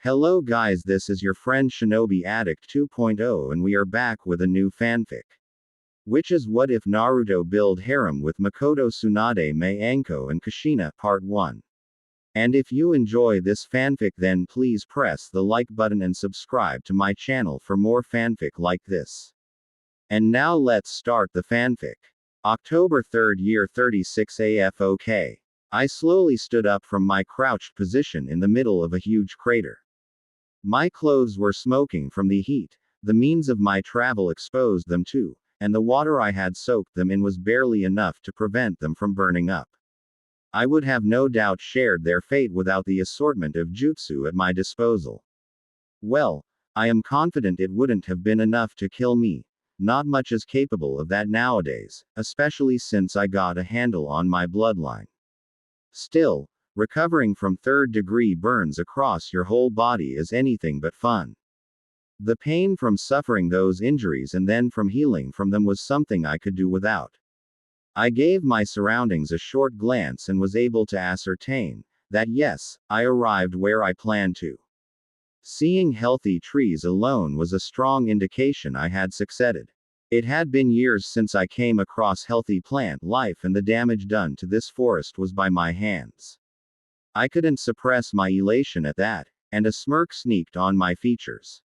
Hello guys, this is your friend Shinobi Addict 2.0 and we are back with a new fanfic. Which is What If Naruto Build Harem with Mikoto, Tsunade, Anko and Kushina Part 1. And if you enjoy this fanfic then please press the like button and subscribe to my channel for more fanfic like this. And now let's start the fanfic. October 3rd year 36 AFOK. I slowly stood up from my crouched position in the middle of a huge crater. My clothes were smoking from the heat, the means of my travel exposed them too, and the water I had soaked them in was barely enough to prevent them from burning up. I would have no doubt shared their fate without the assortment of jutsu at my disposal. Well, I am confident it wouldn't have been enough to kill me. Not much is capable of that nowadays, especially since I got a handle on my bloodline. Still, recovering from third-degree burns across your whole body is anything but fun. The pain from suffering those injuries and then from healing from them was something I could do without. I gave my surroundings a short glance and was able to ascertain that yes, I arrived where I planned to. Seeing healthy trees alone was a strong indication I had succeeded. It had been years since I came across healthy plant life and the damage done to this forest was by my hands. I couldn't suppress my elation at that, and a smirk sneaked on my features.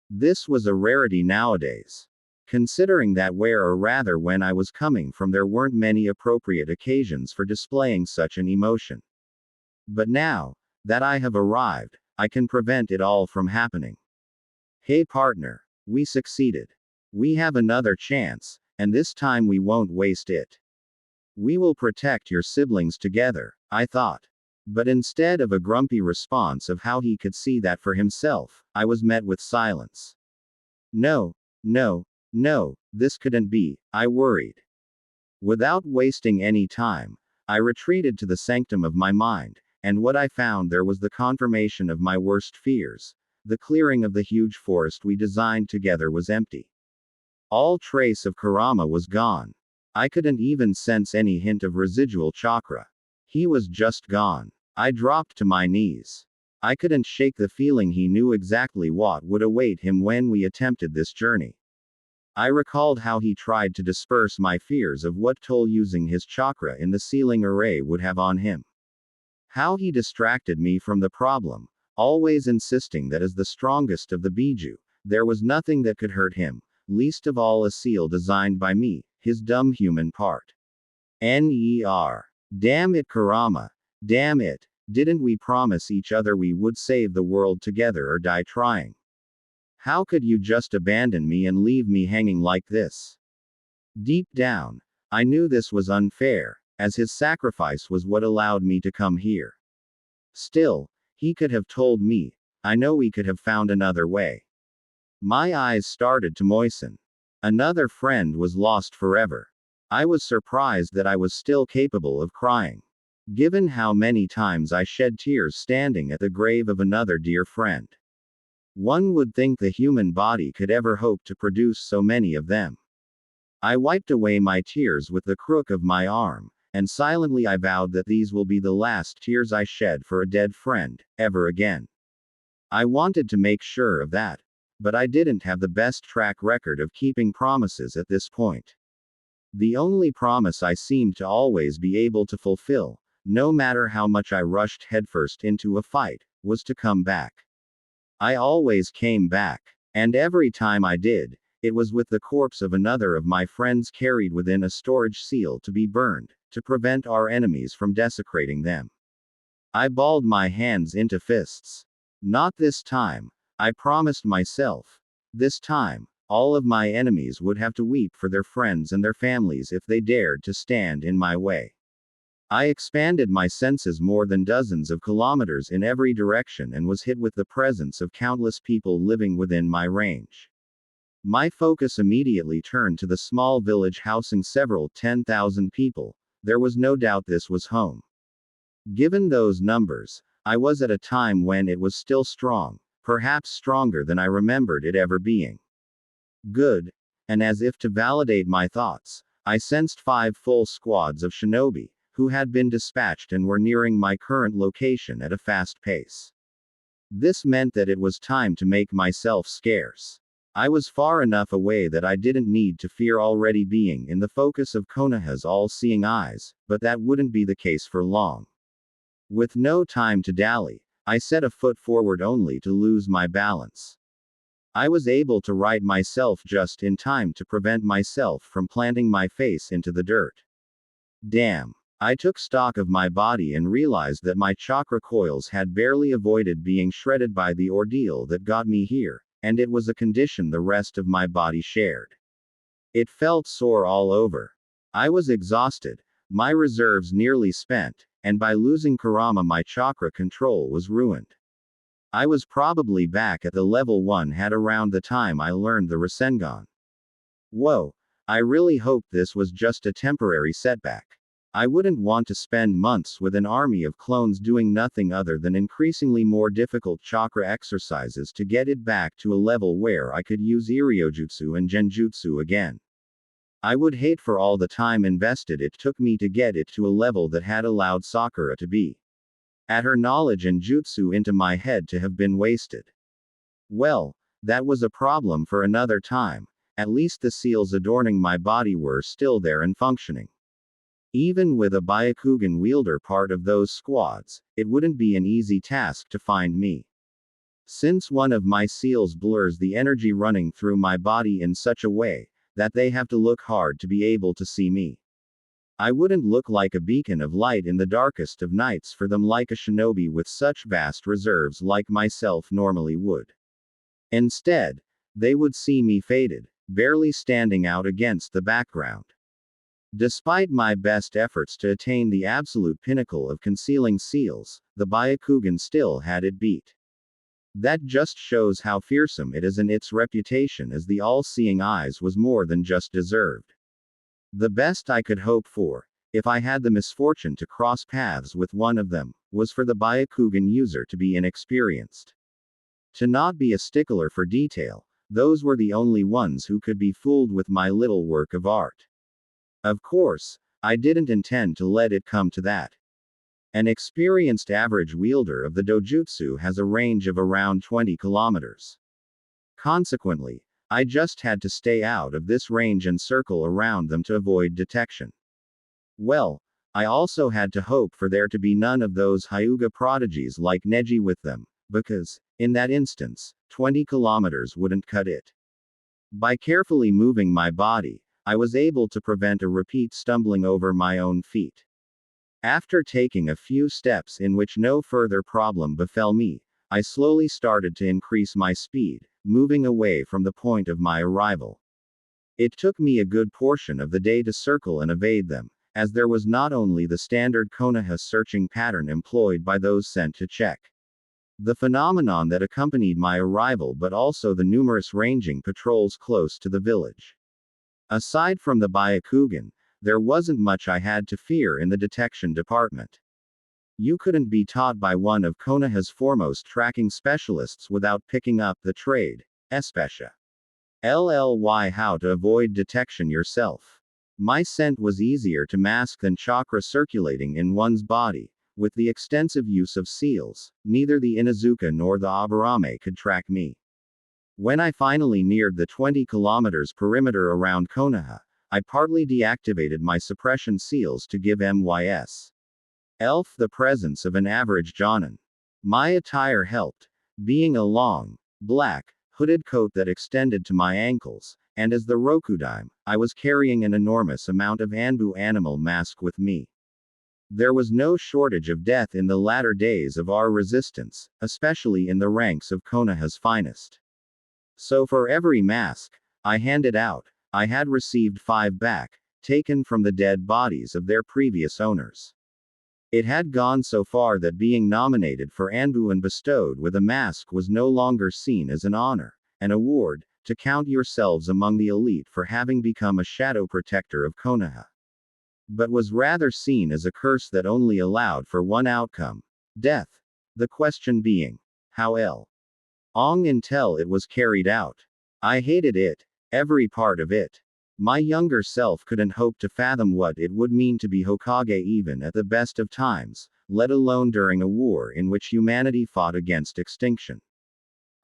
This was a rarity nowadays. Considering that where or rather when I was coming from there weren't many appropriate occasions for displaying such an emotion. But now that I have arrived, I can prevent it all from happening. Hey partner, we succeeded. We have another chance, and this time we won't waste it. We will protect your siblings together, I thought. But instead of a grumpy response of how he could see that for himself, I was met with silence. No, this couldn't be, I worried. Without wasting any time, I retreated to the sanctum of my mind, and what I found there was the confirmation of my worst fears. The clearing of the huge forest we designed together was empty. All trace of Kurama was gone. I couldn't even sense any hint of residual chakra. He was just gone. I dropped to my knees. I couldn't shake the feeling he knew exactly what would await him when we attempted this journey. I recalled how he tried to disperse my fears of what toll using his chakra in the ceiling array would have on him. How he distracted me from the problem, always insisting that as the strongest of the Biju, there was nothing that could hurt him, least of all a seal designed by me, his dumb human part. Damn it Kurama. Damn it, didn't we promise each other we would save the world together or die trying? How could you just abandon me and leave me hanging like this? Deep down, I knew this was unfair, as his sacrifice was what allowed me to come here. Still, he could have told me, I know we could have found another way. My eyes started to moisten. Another friend was lost forever. I was surprised that I was still capable of crying. Given how many times I shed tears standing at the grave of another dear friend. One would think the human body could ever hope to produce so many of them. I wiped away my tears with the crook of my arm, and silently I vowed that these will be the last tears I shed for a dead friend, ever again. I wanted to make sure of that. But I didn't have the best track record of keeping promises at this point. The only promise I seemed to always be able to fulfill, no matter how much I rushed headfirst into a fight, was to come back. I always came back, and every time I did, it was with the corpse of another of my friends carried within a storage seal to be burned, to prevent our enemies from desecrating them. I balled my hands into fists. Not this time, I promised myself. This time, all of my enemies would have to weep for their friends and their families if they dared to stand in my way. I expanded my senses more than dozens of kilometers in every direction and was hit with the presence of countless people living within my range. My focus immediately turned to the small village housing several 10,000 people. There was no doubt this was home. Given those numbers, I was at a time when it was still strong, perhaps stronger than I remembered it ever being. Good. And as if to validate my thoughts, I sensed 5 full squads of shinobi, who had been dispatched and were nearing my current location at a fast pace. This meant that it was time to make myself scarce. I was far enough away that I didn't need to fear already being in the focus of Konoha's all-seeing eyes, but that wouldn't be the case for long. With no time to dally, I set a foot forward only to lose my balance. I was able to right myself just in time to prevent myself from planting my face into the dirt. Damn. I took stock of my body and realized that my chakra coils had barely avoided being shredded by the ordeal that got me here, and it was a condition the rest of my body shared. It felt sore all over. I was exhausted, my reserves nearly spent, and by losing Kurama my chakra control was ruined. I was probably back at the level 1 had around the time I learned the Rasengan. Whoa. I really hoped this was just a temporary setback. I wouldn't want to spend months with an army of clones doing nothing other than increasingly more difficult chakra exercises to get it back to a level where I could use Iryojutsu and Genjutsu again. I would hate for all the time invested it took me to get it to a level that had allowed Sakura to be at her knowledge and jutsu into my head to have been wasted. Well, that was a problem for another time. At least the seals adorning my body were still there and functioning. Even with a Byakugan wielder part of those squads, it wouldn't be an easy task to find me. Since one of my seals blurs the energy running through my body in such a way that they have to look hard to be able to see me. I wouldn't look like a beacon of light in the darkest of nights for them like a shinobi with such vast reserves like myself normally would. Instead, they would see me faded, barely standing out against the background. Despite my best efforts to attain the absolute pinnacle of concealing seals, the Byakugan still had it beat. That just shows how fearsome it is, and its reputation as the all-seeing eyes was more than just deserved. The best I could hope for, if I had the misfortune to cross paths with one of them, was for the Byakugan user to be inexperienced. To not be a stickler for detail, those were the only ones who could be fooled with my little work of art. Of course, I didn't intend to let it come to that. An experienced average wielder of the dojutsu has a range of around 20 kilometers. Consequently, I just had to stay out of this range and circle around them to avoid detection. Well, I also had to hope for there to be none of those Hyuga prodigies like Neji with them, because, in that instance, 20 kilometers wouldn't cut it. By carefully moving my body, I was able to prevent a repeat stumbling over my own feet. After taking a few steps in which no further problem befell me, I slowly started to increase my speed, moving away from the point of my arrival. It took me a good portion of the day to circle and evade them, as there was not only the standard Konoha searching pattern employed by those sent to check the phenomenon that accompanied my arrival, but also the numerous ranging patrols close to the village. Aside from the Byakugan, there wasn't much I had to fear in the detection department. You couldn't be taught by one of Konoha's foremost tracking specialists without picking up the trade, especially how to avoid detection yourself. My scent was easier to mask than chakra circulating in one's body. With the extensive use of seals, neither the Inuzuka nor the Aburame could track me. When I finally neared the 20 kilometers perimeter around Konoha, I partly deactivated my suppression seals to give MYS Elf the presence of an average Jonin. My attire helped, being a long, black, hooded coat that extended to my ankles, and as the Rokudaime, I was carrying an enormous amount of Anbu animal mask with me. There was no shortage of death in the latter days of our resistance, especially in the ranks of Konoha's finest. So for every mask I handed out, I had received 5 back, taken from the dead bodies of their previous owners. It had gone so far that being nominated for Anbu and bestowed with a mask was no longer seen as an honor, an award, to count yourselves among the elite for having become a shadow protector of Konoha, but was rather seen as a curse that only allowed for one outcome: death. The question being, how long until it was carried out. I hated it, every part of it. My younger self couldn't hope to fathom what it would mean to be Hokage even at the best of times, let alone during a war in which humanity fought against extinction.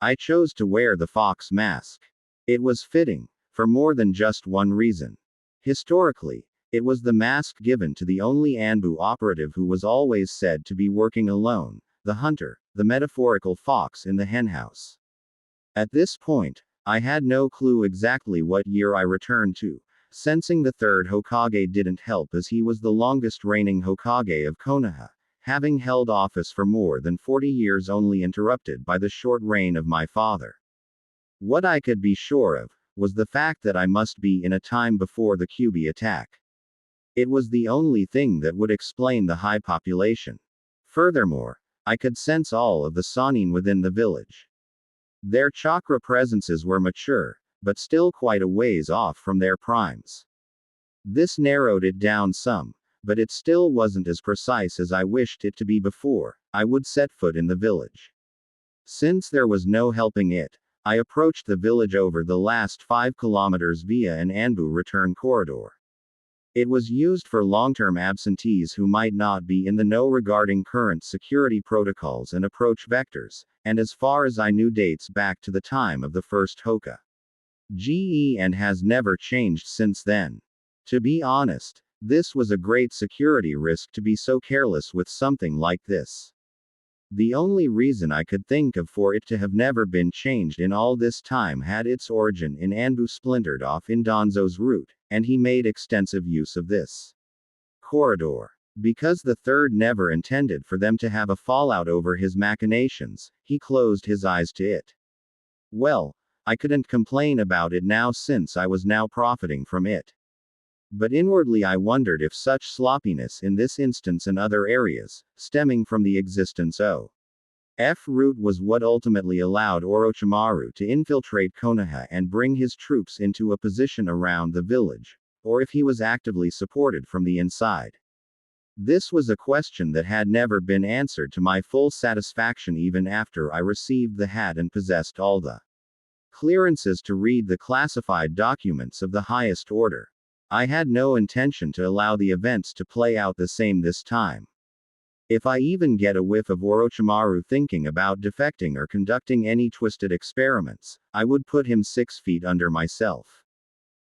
I chose to wear the fox mask. It was fitting, for more than just one reason. Historically, it was the mask given to the only Anbu operative who was always said to be working alone, the hunter, the metaphorical fox in the henhouse. At this point, I had no clue exactly what year I returned to. Sensing the third Hokage didn't help as he was the longest reigning Hokage of Konoha, having held office for more than 40 years only interrupted by the short reign of my father. What I could be sure of was the fact that I must be in a time before the Kyuubi attack. It was the only thing that would explain the high population. Furthermore, I could sense all of the Sannin within the village. Their chakra presences were mature, but still quite a ways off from their primes. This narrowed it down some, but it still wasn't as precise as I wished it to be before I would set foot in the village. Since there was no helping it, I approached the village over the last 5 kilometers via an Anbu return corridor. It was used for long-term absentees who might not be in the know regarding current security protocols and approach vectors, and as far as I knew dates back to the time of the first Hokage and has never changed since then. To be honest, this was a great security risk to be so careless with something like this. The only reason I could think of for it to have never been changed in all this time had its origin in Anbu splintered off in Danzo's route, and he made extensive use of this corridor. Because the third never intended for them to have a fallout over his machinations, he closed his eyes to it. Well, I couldn't complain about it now since I was now profiting from it. But inwardly I wondered if such sloppiness in this instance and other areas, stemming from the existence of route was what ultimately allowed Orochimaru to infiltrate Konoha and bring his troops into a position around the village, or if he was actively supported from the inside. This was a question that had never been answered to my full satisfaction even after I received the hat and possessed all the clearances to read the classified documents of the highest order. I had no intention to allow the events to play out the same this time. If I even get a whiff of Orochimaru thinking about defecting or conducting any twisted experiments, I would put him 6 feet under myself.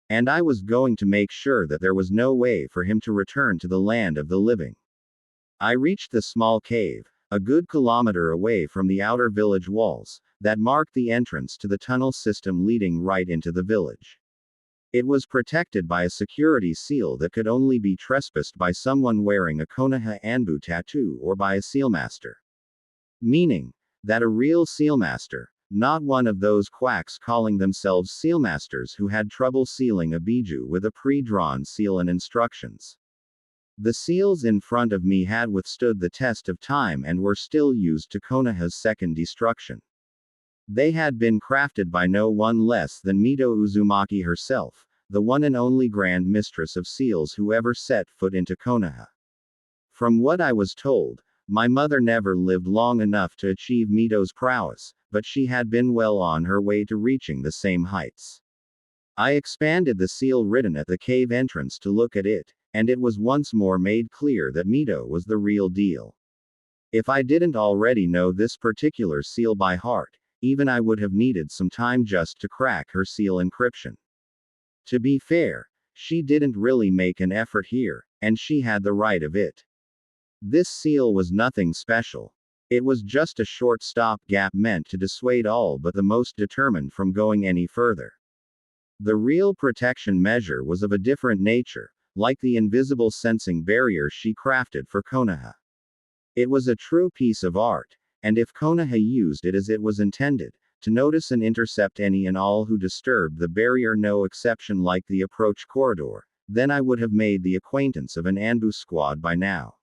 And I was going to make sure that there was no way for him to return to the land of the living. I reached the small cave, a good kilometer away from the outer village walls, that marked the entrance to the tunnel system leading right into the village. It was protected by a security seal that could only be trespassed by someone wearing a Konoha Anbu tattoo or by a sealmaster. Meaning that a real sealmaster, not one of those quacks calling themselves sealmasters who had trouble sealing a biju with a pre-drawn seal and instructions. The seals in front of me had withstood the test of time and were still used to Konoha's second destruction. They had been crafted by no one less than Mito Uzumaki herself, the one and only Grand Mistress of Seals who ever set foot into Konoha. From what I was told, my mother never lived long enough to achieve Mito's prowess, but she had been well on her way to reaching the same heights. I expanded the seal written at the cave entrance to look at it, and it was once more made clear that Mito was the real deal. If I didn't already know this particular seal by heart, even I would have needed some time just to crack her seal encryption. To be fair, she didn't really make an effort here, and she had the right of it. This seal was nothing special. It was just a short stop-gap meant to dissuade all but the most determined from going any further. The real protection measure was of a different nature, like the invisible sensing barrier she crafted for Konoha. It was a true piece of art, and if Konoha used it as it was intended, to notice and intercept any and all who disturbed the barrier, no exception like the approach corridor, then I would have made the acquaintance of an Anbu squad by now.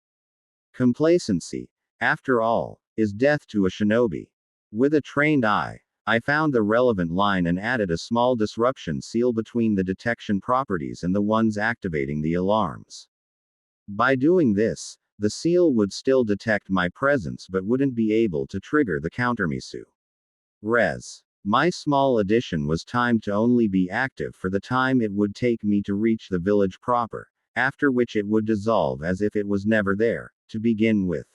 Complacency, after all, is death to a shinobi. With a trained eye, I found the relevant line and added a small disruption seal between the detection properties and the ones activating the alarms. By doing this, the seal would still detect my presence but wouldn't be able to trigger the countermisu. Res. My small addition was timed to only be active for the time it would take me to reach the village proper, after which it would dissolve as if it was never there, to begin with.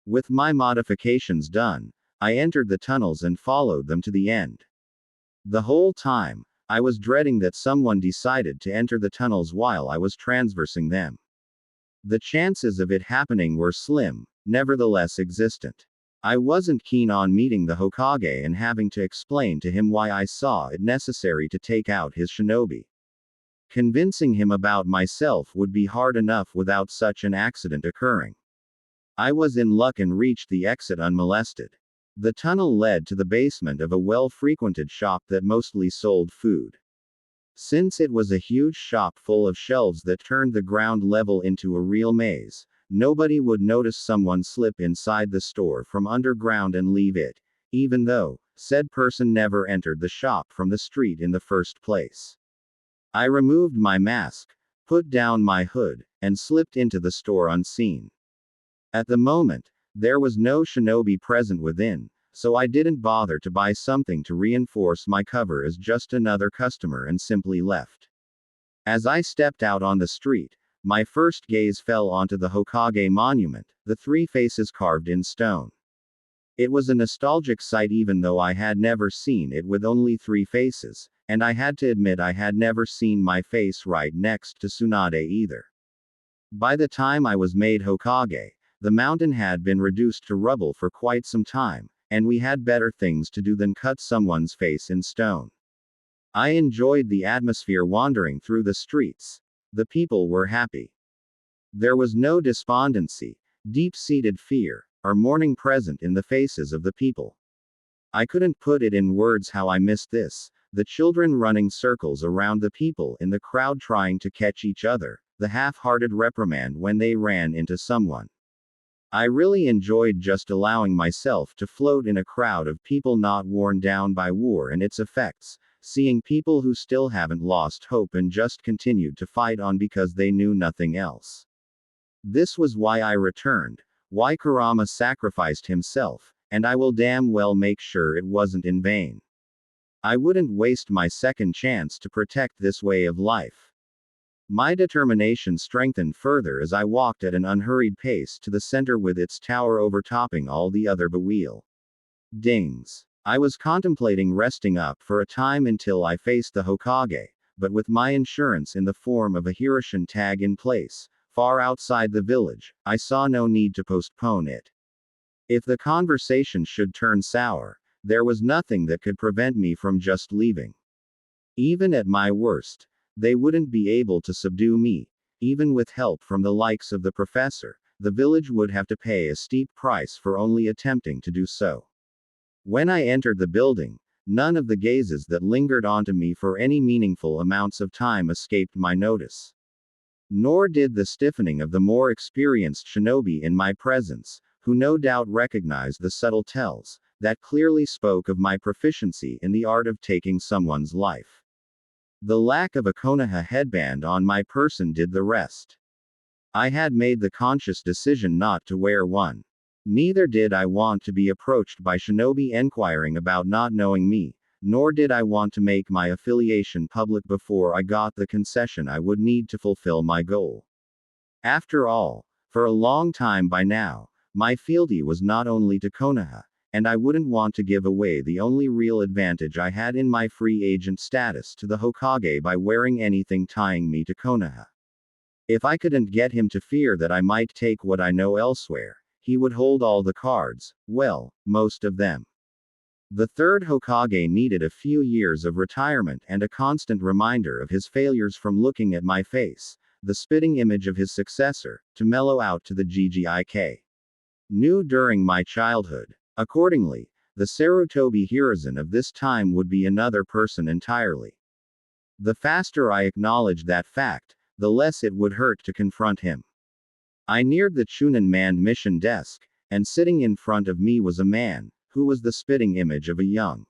With my modifications done, I entered the tunnels and followed them to the end. The whole time, I was dreading that someone decided to enter the tunnels while I was transversing them. The chances of it happening were slim, nevertheless existent. I wasn't keen on meeting the Hokage and having to explain to him why I saw it necessary to take out his shinobi. Convincing him about myself would be hard enough without such an accident occurring. I was in luck and reached the exit unmolested. The tunnel led to the basement of a well-frequented shop that mostly sold food. Since it was a huge shop full of shelves that turned the ground level into a real maze, nobody would notice someone slip inside the store from underground and leave it, even though said person never entered the shop from the street in the first place. I removed my mask, put down my hood, and slipped into the store unseen. At the moment, there was no shinobi present within, so I didn't bother to buy something to reinforce my cover as just another customer and simply left. As I stepped out on the street, my first gaze fell onto the Hokage monument, the three faces carved in stone. It was a nostalgic sight even though I had never seen it with only three faces, and I had to admit I had never seen my face right next to Tsunade either. By the time I was made Hokage, the mountain had been reduced to rubble for quite some time, and we had better things to do than cut someone's face in stone. I enjoyed the atmosphere wandering through the streets. The people were happy. There was no despondency, deep-seated fear, or mourning present in the faces of the people. I couldn't put it in words how I missed this, the children running circles around the people in the crowd trying to catch each other, the half-hearted reprimand when they ran into someone. I really enjoyed just allowing myself to float in a crowd of people not worn down by war and its effects, seeing people who still haven't lost hope and just continued to fight on because they knew nothing else. This was why I returned, why Kurama sacrificed himself, and I will damn well make sure it wasn't in vain. I wouldn't waste my second chance to protect this way of life. My determination strengthened further as I walked at an unhurried pace to the center with its tower overtopping all the other Bawil. Dings. I was contemplating resting up for a time until I faced the Hokage, but with my insurance in the form of a Hiroshin tag in place, far outside the village, I saw no need to postpone it. If the conversation should turn sour, there was nothing that could prevent me from just leaving. Even at my worst, they wouldn't be able to subdue me. Even with help from the likes of the professor, the village would have to pay a steep price for only attempting to do so. When I entered the building, none of the gazes that lingered onto me for any meaningful amounts of time escaped my notice. Nor did the stiffening of the more experienced shinobi in my presence, who no doubt recognized the subtle tells, that clearly spoke of my proficiency in the art of taking someone's life. The lack of a Konoha headband on my person did the rest. I had made the conscious decision not to wear one. Neither did I want to be approached by shinobi inquiring about not knowing me, nor did I want to make my affiliation public before I got the concession I would need to fulfill my goal. After all, for a long time by now, my fealty was not only to Konoha, and I wouldn't want to give away the only real advantage I had in my free agent status to the Hokage by wearing anything tying me to Konoha. If I couldn't get him to fear that I might take what I know elsewhere, he would hold all the cards, well, most of them. The third Hokage needed a few years of retirement and a constant reminder of his failures from looking at my face, the spitting image of his successor, to mellow out to the GGIK. New during my childhood. Accordingly, the Sarutobi Hiruzen of this time would be another person entirely. The faster I acknowledged that fact, the less it would hurt to confront him. I neared the Chunin manned mission desk, and sitting in front of me was a man, who was the spitting image of a young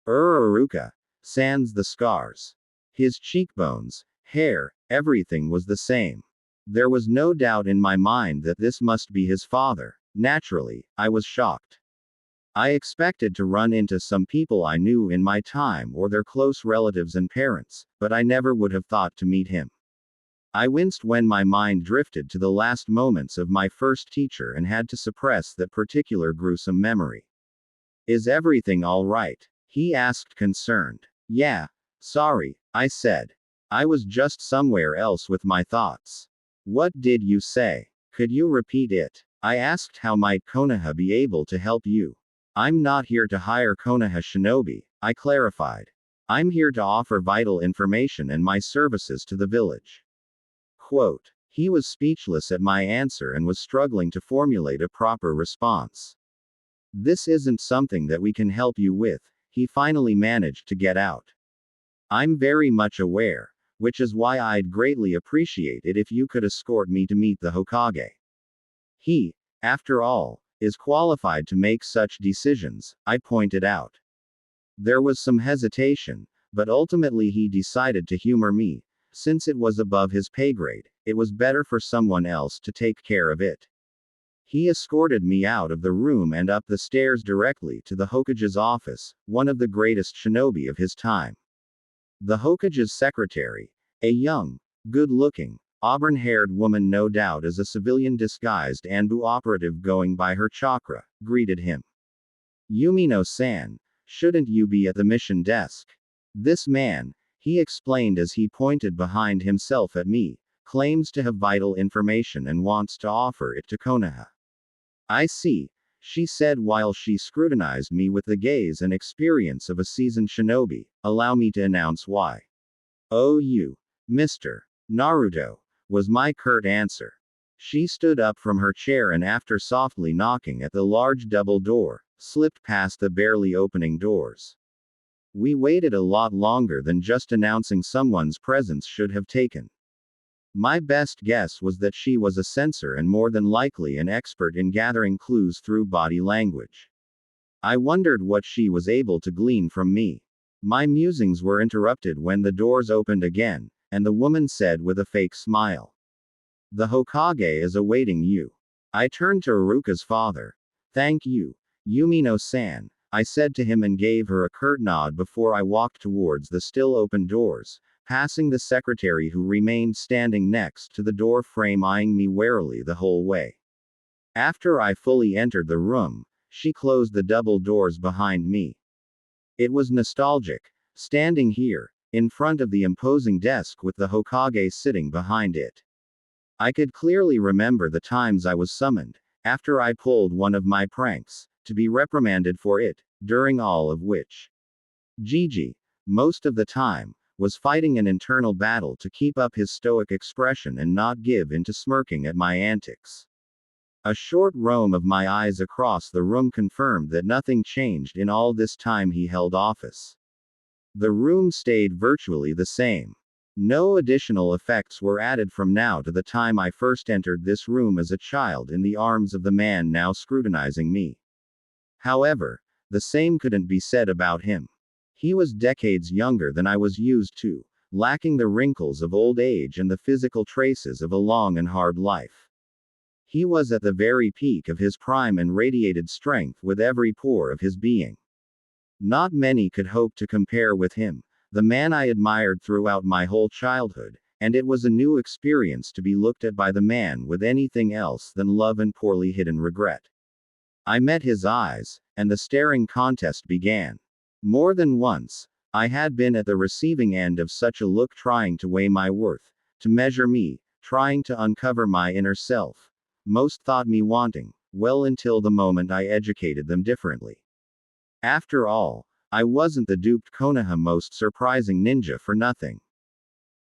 Uruka, sans the scars. His cheekbones, hair, everything was the same. There was no doubt in my mind that this must be his father. Naturally, I was shocked. I expected to run into some people I knew in my time or their close relatives and parents, but I never would have thought to meet him. I winced when my mind drifted to the last moments of my first teacher and had to suppress that particular gruesome memory. Is everything all right? He asked, concerned. Yeah. Sorry, I said. I was just somewhere else with my thoughts. What did you say? Could you repeat it? I asked, how might Konoha be able to help you? I'm not here to hire Konoha shinobi, I clarified. I'm here to offer vital information and my services to the village. Quote. He was speechless at my answer and was struggling to formulate a proper response. This isn't something that we can help you with, he finally managed to get out. I'm very much aware, which is why I'd greatly appreciate it if you could escort me to meet the Hokage. He, after all, is qualified to make such decisions, I pointed out. There was some hesitation, but ultimately he decided to humor me. Since it was above his pay grade, it was better for someone else to take care of it. He escorted me out of the room and up the stairs directly to the Hokage's office, one of the greatest shinobi of his time. The Hokage's secretary, a young, good-looking, auburn-haired woman, no doubt as a civilian-disguised Anbu operative going by her chakra, greeted him. Yumino-san, shouldn't you be at the mission desk? This man, he explained as he pointed behind himself at me, claims to have vital information and wants to offer it to Konoha. I see, she said while she scrutinized me with the gaze and experience of a seasoned shinobi. Allow me to announce why. Oh, you, Mr. Naruto, was my curt answer. She stood up from her chair and, after softly knocking at the large double door, slipped past the barely opening doors. We waited a lot longer than just announcing someone's presence should have taken. My best guess was that she was a censor and more than likely an expert in gathering clues through body language. I wondered what she was able to glean from me. My musings were interrupted when the doors opened again, and the woman said with a fake smile. The Hokage is awaiting you. I turned to Iruka's father. Thank you, Yumino-san, I said to him and gave her a curt nod before I walked towards the still open doors, passing the secretary who remained standing next to the door frame, eyeing me warily the whole way. After I fully entered the room, she closed the double doors behind me. It was nostalgic, standing here, in front of the imposing desk with the Hokage sitting behind it. I could clearly remember the times I was summoned, after I pulled one of my pranks, to be reprimanded for it, during all of which Gigi, most of the time, was fighting an internal battle to keep up his stoic expression and not give in to smirking at my antics. A short roam of my eyes across the room confirmed that nothing changed in all this time he held office. The room stayed virtually the same. No additional effects were added from now to the time I first entered this room as a child in the arms of the man now scrutinizing me. However, the same couldn't be said about him. He was decades younger than I was used to, lacking the wrinkles of old age and the physical traces of a long and hard life. He was at the very peak of his prime and radiated strength with every pore of his being. Not many could hope to compare with him, the man I admired throughout my whole childhood, and it was a new experience to be looked at by the man with anything else than love and poorly hidden regret. I met his eyes, and the staring contest began. More than once, I had been at the receiving end of such a look, trying to weigh my worth, to measure me, trying to uncover my inner self. Most thought me wanting, well until the moment I educated them differently. After all, I wasn't the duped Konoha most surprising ninja for nothing.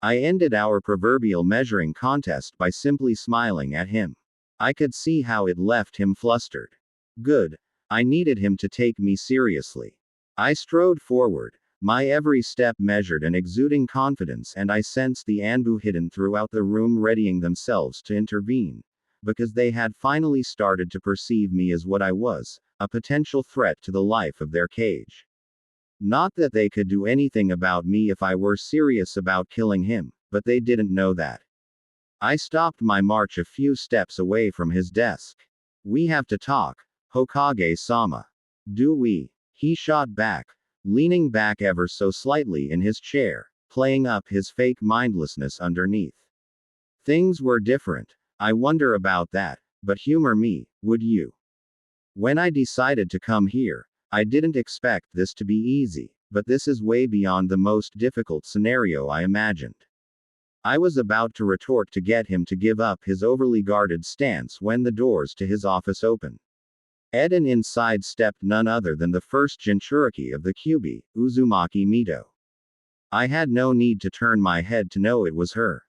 I ended our proverbial measuring contest by simply smiling at him. I could see how it left him flustered. Good. I needed him to take me seriously. I strode forward, my every step measured and exuding confidence, and I sensed the Anbu hidden throughout the room readying themselves to intervene, because they had finally started to perceive me as what I was, a potential threat to the life of their cage. Not that they could do anything about me if I were serious about killing him, but they didn't know that. I stopped my march a few steps away from his desk. We have to talk, Hokage-sama. Do we? He shot back, leaning back ever so slightly in his chair, playing up his fake mindlessness underneath. Things were different. I wonder about that. But humor me, would you? When I decided to come here, I didn't expect this to be easy, but this is way beyond the most difficult scenario I imagined. I was about to retort to get him to give up his overly guarded stance when the doors to his office opened. And inside stepped none other than the first Jinchuriki of the Kyuubi, Uzumaki Mito. I had no need to turn my head to know it was her.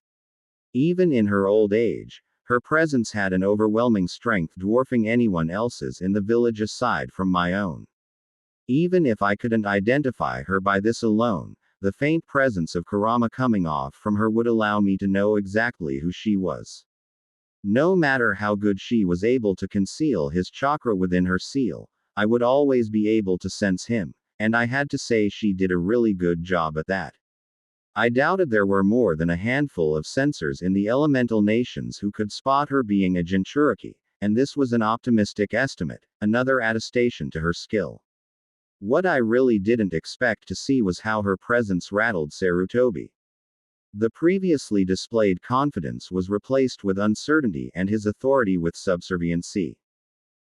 Even in her old age, her presence had an overwhelming strength dwarfing anyone else's in the village aside from my own. Even if I couldn't identify her by this alone, the faint presence of Kurama coming off from her would allow me to know exactly who she was. No matter how good she was able to conceal his chakra within her seal, I would always be able to sense him, and I had to say she did a really good job at that. I doubted there were more than a handful of sensors in the elemental nations who could spot her being a Jinchuriki, and this was an optimistic estimate, another attestation to her skill. What I really didn't expect to see was how her presence rattled Sarutobi. The previously displayed confidence was replaced with uncertainty and his authority with subserviency.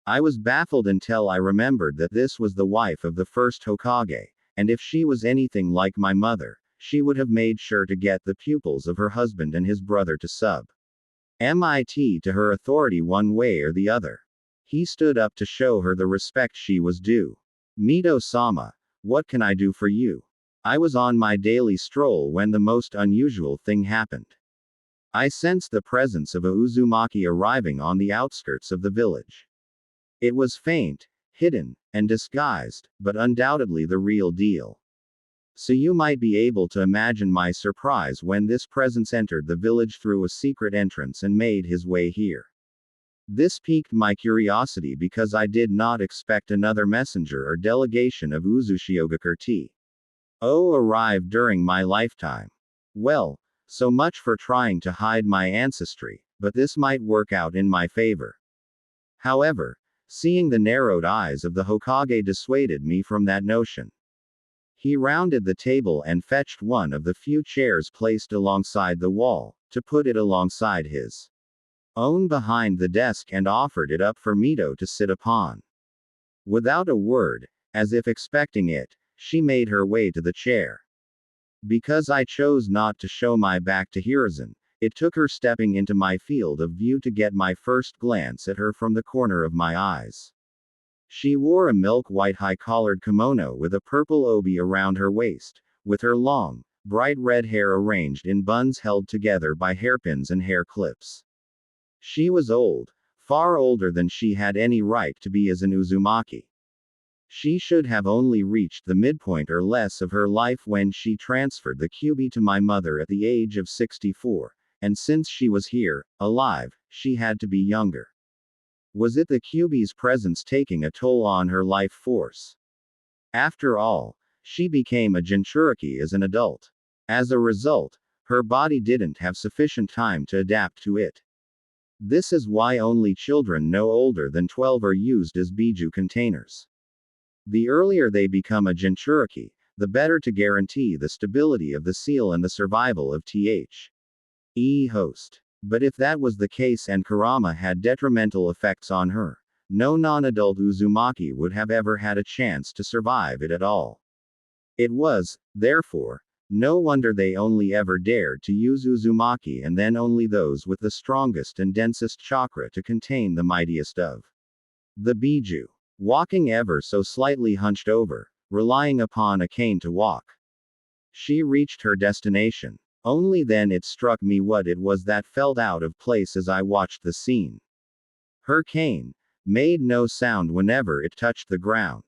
I was baffled until I remembered that this was the wife of the first Hokage, and if she was anything like my mother, she would have made sure to get the pupils of her husband and his brother to submit to her authority one way or the other. He stood up to show her the respect she was due. Mito-sama, what can I do for you? I was on my daily stroll when the most unusual thing happened. I sensed the presence of a Uzumaki arriving on the outskirts of the village. It was faint, hidden, and disguised, but undoubtedly the real deal. So you might be able to imagine my surprise when this presence entered the village through a secret entrance and made his way here. This piqued my curiosity because I did not expect another messenger or delegation of Uzushiogakurti arrived during my lifetime. Well, so much for trying to hide my ancestry, but this might work out in my favor. However, seeing the narrowed eyes of the Hokage dissuaded me from that notion. He rounded the table and fetched one of the few chairs placed alongside the wall, to put it alongside his own behind the desk and offered it up for Mito to sit upon. Without a word, as if expecting it, she made her way to the chair. Because I chose not to show my back to Hiruzen, it took her stepping into my field of view to get my first glance at her from the corner of my eyes. She wore a milk-white high-collared kimono with a purple obi around her waist, with her long, bright red hair arranged in buns held together by hairpins and hair clips. She was old, far older than she had any right to be as an Uzumaki. She should have only reached the midpoint or less of her life when she transferred the Kyuubi to my mother at the age of 64, and since she was here, alive, she had to be younger. Was it the Kyuubi's presence taking a toll on her life force? After all, she became a Jinchuriki as an adult. As a result, her body didn't have sufficient time to adapt to it. This is why only children no older than 12 are used as Biju containers. The earlier they become a Jinchuriki, the better to guarantee the stability of the seal and the survival of the host. But if that was the case and Kurama had detrimental effects on her, no non-adult Uzumaki would have ever had a chance to survive it at all. It was, therefore, no wonder they only ever dared to use Uzumaki and then only those with the strongest and densest chakra to contain the mightiest of the Biju. Walking ever so slightly hunched over, relying upon a cane to walk. She reached her destination. Only then it struck me what it was that felt out of place as I watched the scene. Her cane made no sound whenever it touched the ground.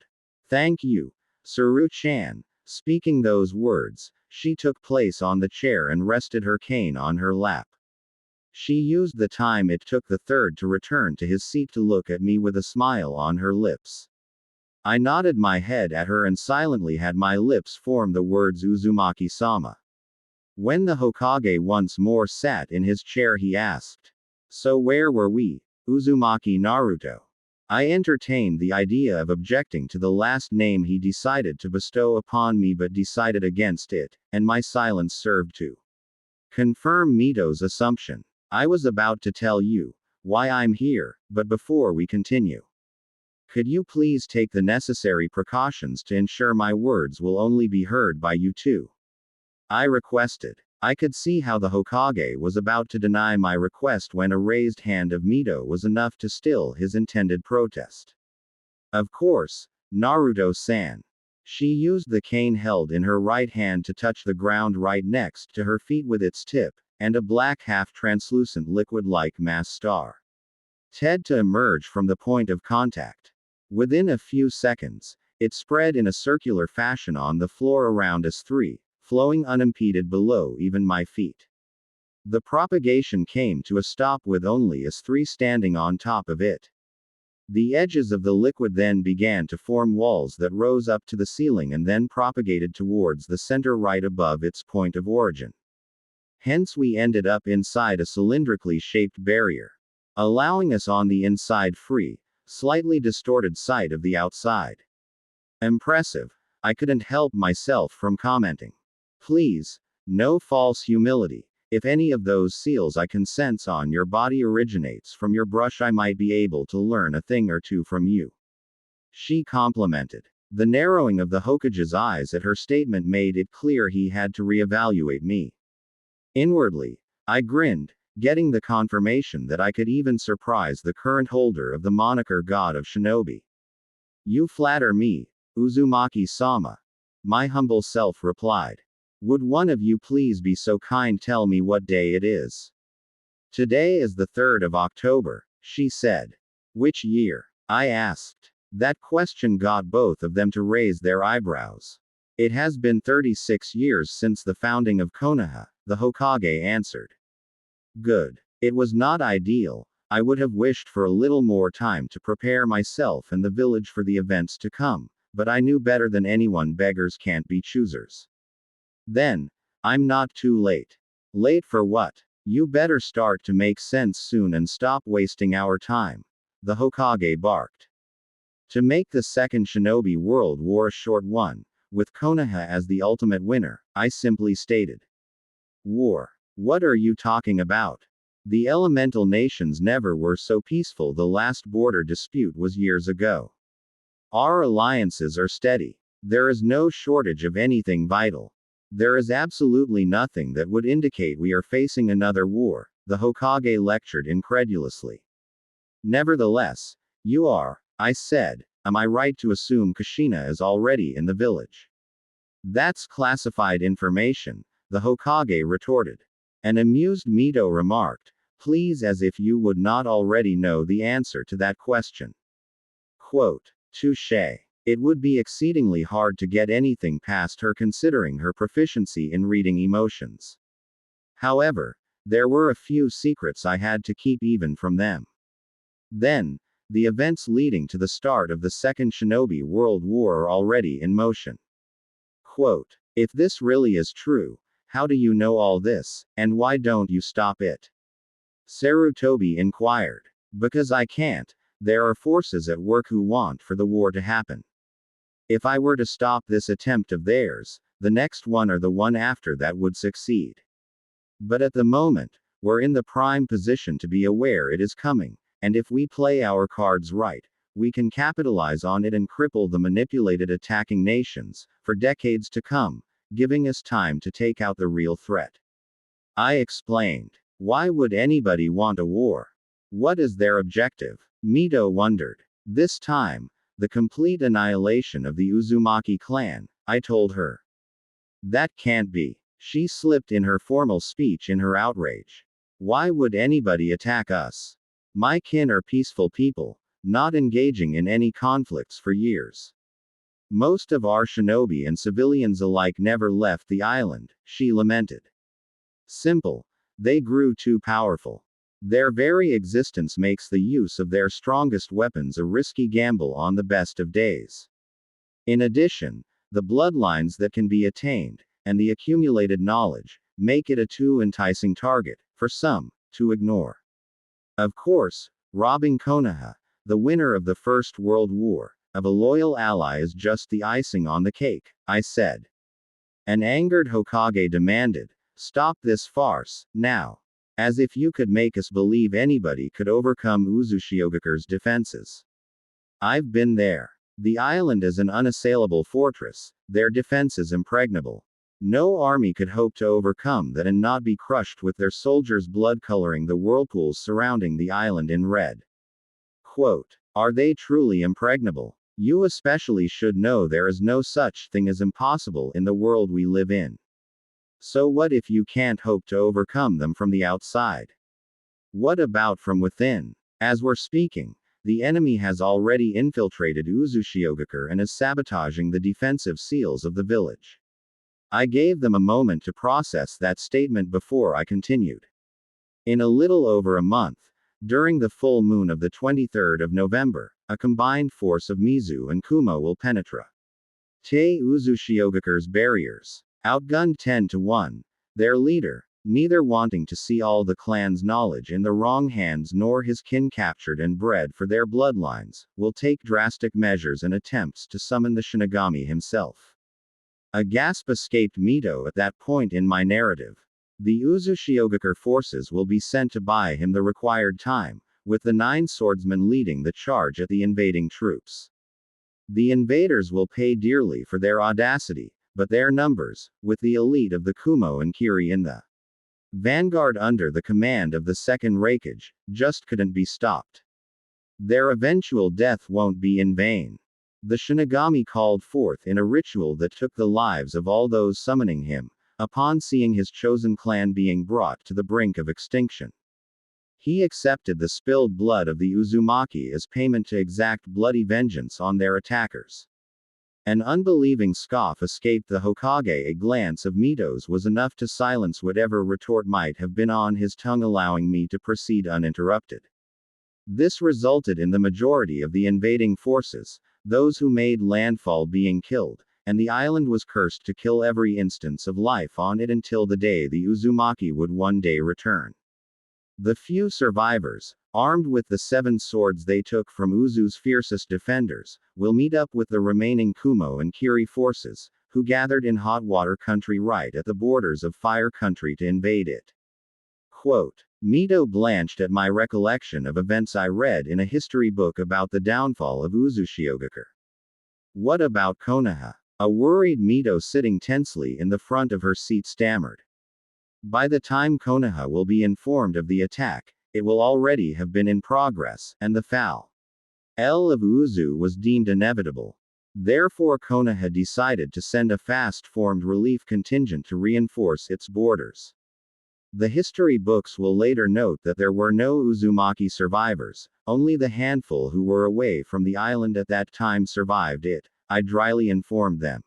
Thank you, Saru-chan. Speaking those words, she took place on the chair and rested her cane on her lap. She used the time it took the third to return to his seat to look at me with a smile on her lips. I nodded my head at her and silently had my lips form the words Uzumaki-sama. When the Hokage once more sat in his chair he asked. So where were we, Uzumaki Naruto? I entertained the idea of objecting to the last name he decided to bestow upon me but decided against it, and my silence served to confirm Mito's assumption. I was about to tell you why I'm here, but before we continue, could you please take the necessary precautions to ensure my words will only be heard by you two? I requested. I could see how the Hokage was about to deny my request when a raised hand of Mito was enough to still his intended protest. Of course, Naruto-san. She used the cane held in her right hand to touch the ground right next to her feet with its tip, and a black half-translucent liquid-like mass star Ted to emerge from the point of contact. Within a few seconds, it spread in a circular fashion on the floor around us three, flowing unimpeded below even my feet. The propagation came to a stop with only us three standing on top of it. The edges of the liquid then began to form walls that rose up to the ceiling and then propagated towards the center right above its point of origin. Hence we ended up inside a cylindrically shaped barrier, allowing us on the inside free, slightly distorted sight of the outside. Impressive, I couldn't help myself from commenting. Please, no false humility. If any of those seals I can sense on your body originates from your brush, I might be able to learn a thing or two from you. She complimented. The narrowing of the Hokage's eyes at her statement made it clear he had to reevaluate me. Inwardly, I grinned, getting the confirmation that I could even surprise the current holder of the moniker God of Shinobi. You flatter me, Uzumaki-sama. My humble self replied. Would one of you please be so kind tell me what day it is? Today is the 3rd of October, she said. Which year? I asked. That question got both of them to raise their eyebrows. It has been 36 years since the founding of Konoha, the Hokage answered. Good. It was not ideal. I would have wished for a little more time to prepare myself and the village for the events to come, but I knew better than anyone beggars can't be choosers. Then, I'm not too late. Late for what? You better start to make sense soon and stop wasting our time, the Hokage barked. To make the Second Shinobi World War a short one, with Konoha as the ultimate winner, I simply stated. War. What are you talking about? The elemental nations never were so peaceful. The last border dispute was years ago. Our alliances are steady. There is no shortage of anything vital. There is absolutely nothing that would indicate we are facing another war, the Hokage lectured incredulously. Nevertheless, you are, I said. Am I right to assume Kushina is already in the village? That's classified information, the Hokage retorted. An amused Mito remarked, please, as if you would not already know the answer to that question. Quote, touché. It would be exceedingly hard to get anything past her considering her proficiency in reading emotions. However, there were a few secrets I had to keep even from them. Then, the events leading to the start of the Second Shinobi World War are already in motion. Quote, if this really is true, how do you know all this, and why don't you stop it? Sarutobi inquired. Because I can't. There are forces at work who want for the war to happen. If I were to stop this attempt of theirs, the next one or the one after that would succeed. But at the moment, we're in the prime position to be aware it is coming, and if we play our cards right, we can capitalize on it and cripple the manipulated attacking nations, for decades to come, giving us time to take out the real threat. I explained. Why would anybody want a war? What is their objective? Mito wondered. This time, the complete annihilation of the Uzumaki clan, I told her. That can't be. She slipped in her formal speech in her outrage. Why would anybody attack us? My kin are peaceful people, not engaging in any conflicts for years. Most of our shinobi and civilians alike never left the island, she lamented. Simple. They grew too powerful. Their very existence makes the use of their strongest weapons a risky gamble on the best of days. In addition, the bloodlines that can be attained, and the accumulated knowledge, make it a too enticing target, for some, to ignore. Of course, robbing Konoha, the winner of the First World War, of a loyal ally is just the icing on the cake, I said. An angered Hokage demanded, "Stop this farce, now. As if you could make us believe anybody could overcome Uzushiogekure's defenses. I've been there. The island is an unassailable fortress, their defenses impregnable. No army could hope to overcome that and not be crushed with their soldiers' blood coloring the whirlpools surrounding the island in red." Quote, "Are they truly impregnable? You especially should know there is no such thing as impossible in the world we live in. So what if you can't hope to overcome them from the outside? What about from within? As we're speaking, the enemy has already infiltrated Uzushiogekure and is sabotaging the defensive seals of the village." I gave them a moment to process that statement before I continued. In a little over a month, during the full moon of the 23rd of November, a combined force of Mizu and Kumo will penetrate Te Uzushiogekure's barriers, outgunned 10-1. Their leader, neither wanting to see all the clan's knowledge in the wrong hands nor his kin captured and bred for their bloodlines, will take drastic measures and attempts to summon the Shinigami himself. A gasp escaped Mito at that point in my narrative. The Uzushiogekure forces will be sent to buy him the required time, with the 9 swordsmen leading the charge at the invading troops. The invaders will pay dearly for their audacity, but their numbers, with the elite of the Kumo and Kiri in the vanguard under the command of the second Raikage, just couldn't be stopped. Their eventual death won't be in vain. The Shinigami called forth in a ritual that took the lives of all those summoning him, upon seeing his chosen clan being brought to the brink of extinction. He accepted the spilled blood of the Uzumaki as payment to exact bloody vengeance on their attackers. An unbelieving scoff escaped the Hokage. A glance of Mito's was enough to silence whatever retort might have been on his tongue, allowing me to proceed uninterrupted. This resulted in the majority of the invading forces, those who made landfall, being killed, and the island was cursed to kill every instance of life on it until the day the Uzumaki would one day return. The few survivors, armed with the 7 swords they took from Uzu's fiercest defenders, will meet up with the remaining Kumo and Kiri forces, who gathered in hot water country right at the borders of fire country to invade it. Quote, Mito blanched at my recollection of events I read in a history book about the downfall of Uzushiogekure. What about Konoha? A worried Mito sitting tensely in the front of her seat stammered. By the time Konoha will be informed of the attack, it will already have been in progress, and the fall of Uzu was deemed inevitable. Therefore Konoha decided to send a fast-formed relief contingent to reinforce its borders. The history books will later note that there were no Uzumaki survivors, only the handful who were away from the island at that time survived it, I dryly informed them.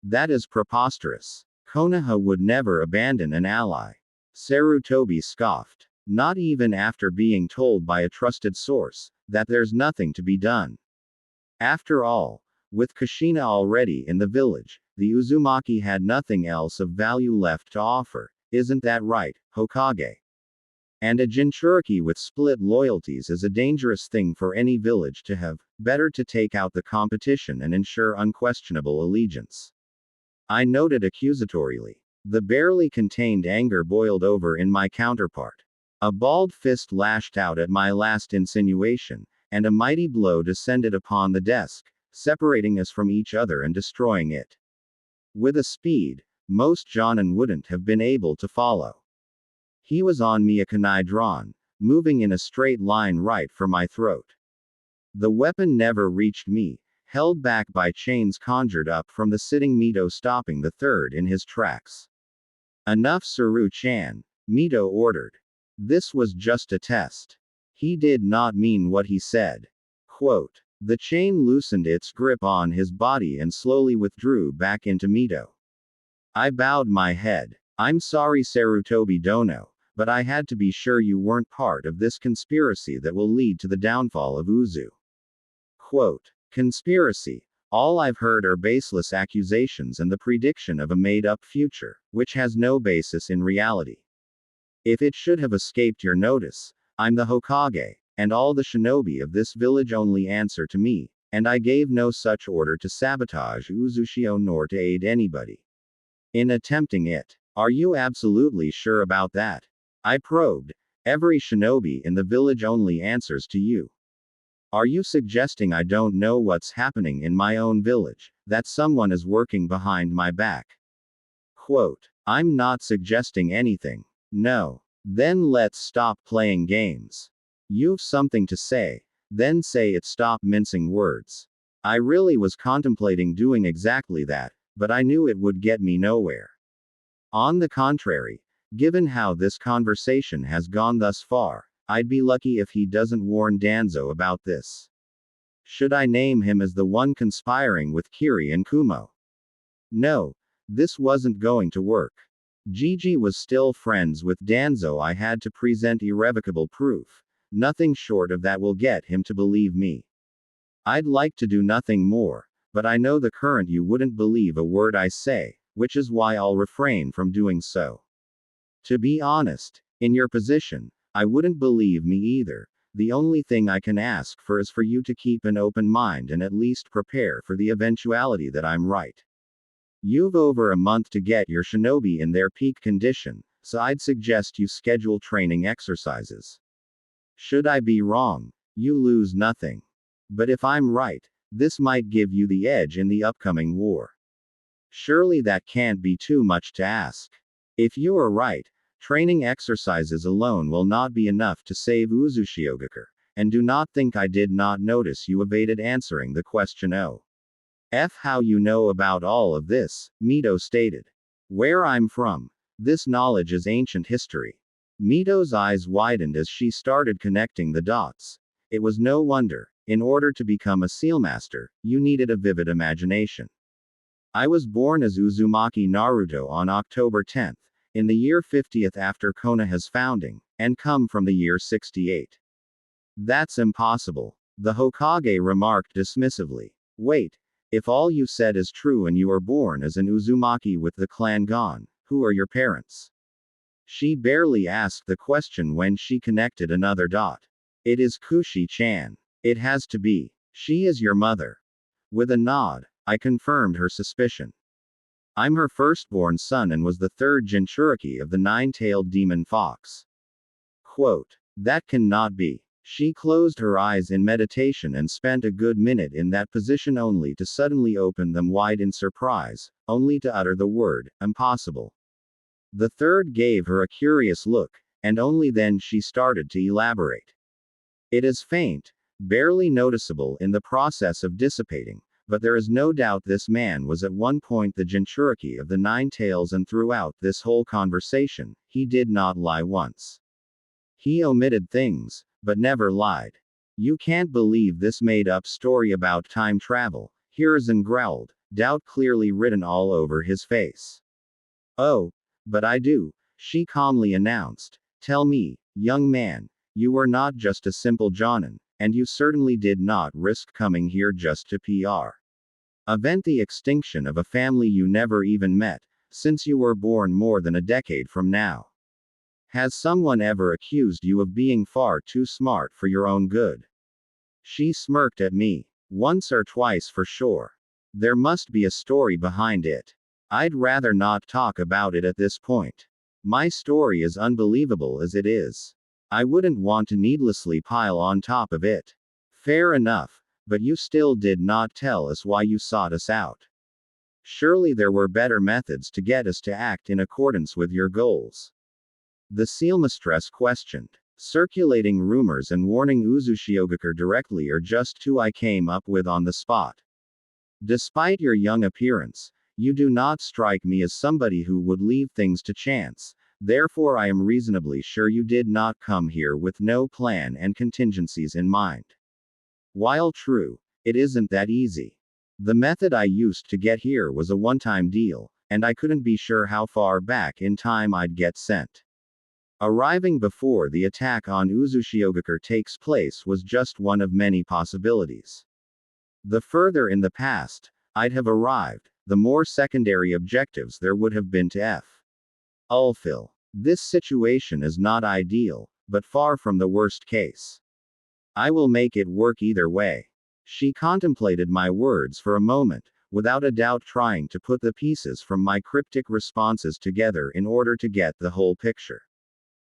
That is preposterous. Konoha would never abandon an ally. Sarutobi scoffed. Not even after being told by a trusted source that there's nothing to be done. After all, with Kushina already in the village, the Uzumaki had nothing else of value left to offer. Isn't that right, Hokage? And a Jinchuriki with split loyalties is a dangerous thing for any village to have. Better to take out the competition and ensure unquestionable allegiance. I noted accusatorily. The barely contained anger boiled over in my counterpart. A balled fist lashed out at my last insinuation, and a mighty blow descended upon the desk, separating us from each other and destroying it. With a speed most Jonin wouldn't have been able to follow. He was on me, a kunai drawn, moving in a straight line right for my throat. The weapon never reached me, held back by chains conjured up from the sitting Mito, stopping the third in his tracks. Enough, Saru-chan, Mito ordered. This was just a test. He did not mean what he said. Quote, the chain loosened its grip on his body and slowly withdrew back into Mito. I bowed my head. I'm sorry, Sarutobi Dono, but I had to be sure you weren't part of this conspiracy that will lead to the downfall of Uzu. Quote, conspiracy. All I've heard are baseless accusations and the prediction of a made-up future, which has no basis in reality. If it should have escaped your notice, I'm the Hokage. and all the shinobi of this village only answer to me, and I gave no such order to sabotage Uzushio nor to aid anybody in attempting it. Are you absolutely sure about that? I probed. Every shinobi in the village only answers to you. Are you suggesting I don't know what's happening in my own village, that someone is working behind my back? Quote. I'm not suggesting anything. No. Then let's stop playing games. You've something to say. Then say it. Stop mincing words. I really was contemplating doing exactly that, but I knew it would get me nowhere. On the contrary, given how this conversation has gone thus far, I'd be lucky if he doesn't warn Danzo about this. Should I name him as the one conspiring with Kiri and Kumo? No, this wasn't going to work. Gigi was still friends with Danzo. I had to present irrevocable proof. Nothing short of that will get him to believe me. I'd like to do nothing more, but I know the current you wouldn't believe a word I say, which is why I'll refrain from doing so. To be honest, in your position, I wouldn't believe me either. The only thing I can ask for is for you to keep an open mind and at least prepare for the eventuality that I'm right. You've over a month to get your shinobi in their peak condition, so I'd suggest you schedule training exercises. Should I be wrong, you lose nothing. But if I'm right, this might give you the edge in the upcoming war. Surely that can't be too much to ask. If you are right, training exercises alone will not be enough to save Uzushiogakur, and do not think I did not notice you evaded answering the question. Oh. How you know about all of this, Mito stated. Where I'm from, this knowledge is ancient history. Mito's eyes widened as she started connecting the dots. It was no wonder. In order to become a sealmaster, you needed a vivid imagination. I was born as Uzumaki Naruto on October 10th, in the year 50th after Konoha's founding, and come from the year 68. That's impossible, the Hokage remarked dismissively. Wait, if all you said is true and you are born as an Uzumaki with the clan gone, who are your parents? She barely asked the question when she connected another dot. It is Kushi-chan. It has to be. She is your mother. With a nod, I confirmed her suspicion. I'm her firstborn son and was the third Jinchuriki of the nine-tailed demon fox. Quote. That cannot be. She closed her eyes in meditation and spent a good minute in that position only to suddenly open them wide in surprise, only to utter the word, impossible. The third gave her a curious look, and only then she started to elaborate. It is faint, barely noticeable in the process of dissipating, but there is no doubt this man was at one point the Jinchuriki of the Nine Tails, and throughout this whole conversation, he did not lie once. He omitted things, but never lied. You can't believe this made-up story about time travel, Hiruzen growled, doubt clearly written all over his face. Oh, but I do, she calmly announced. Tell me, young man, you were not just a simple jonin, and you certainly did not risk coming here just to prevent the extinction of a family you never even met, since you were born more than a decade from now. Has someone ever accused you of being far too smart for your own good? She smirked at me. Once or twice for sure. There must be a story behind it. I'd rather not talk about it at this point. My story is unbelievable as it is. I wouldn't want to needlessly pile on top of it. Fair enough, but you still did not tell us why you sought us out. Surely there were better methods to get us to act in accordance with your goals. The sealmistress questioned. Circulating rumors and warning Uzushiogakur directly are just two I came up with on the spot. Despite your young appearance, you do not strike me as somebody who would leave things to chance, therefore I am reasonably sure you did not come here with no plan and contingencies in mind. While true, it isn't that easy. The method I used to get here was a one-time deal, and I couldn't be sure how far back in time I'd get sent. Arriving before the attack on Uzushiogakur takes place was just one of many possibilities. The further in the past I'd have arrived, the more secondary objectives there would have been to fulfill. This situation is not ideal, but far from the worst case. I will make it work either way. She contemplated my words for a moment, without a doubt trying to put the pieces from my cryptic responses together in order to get the whole picture.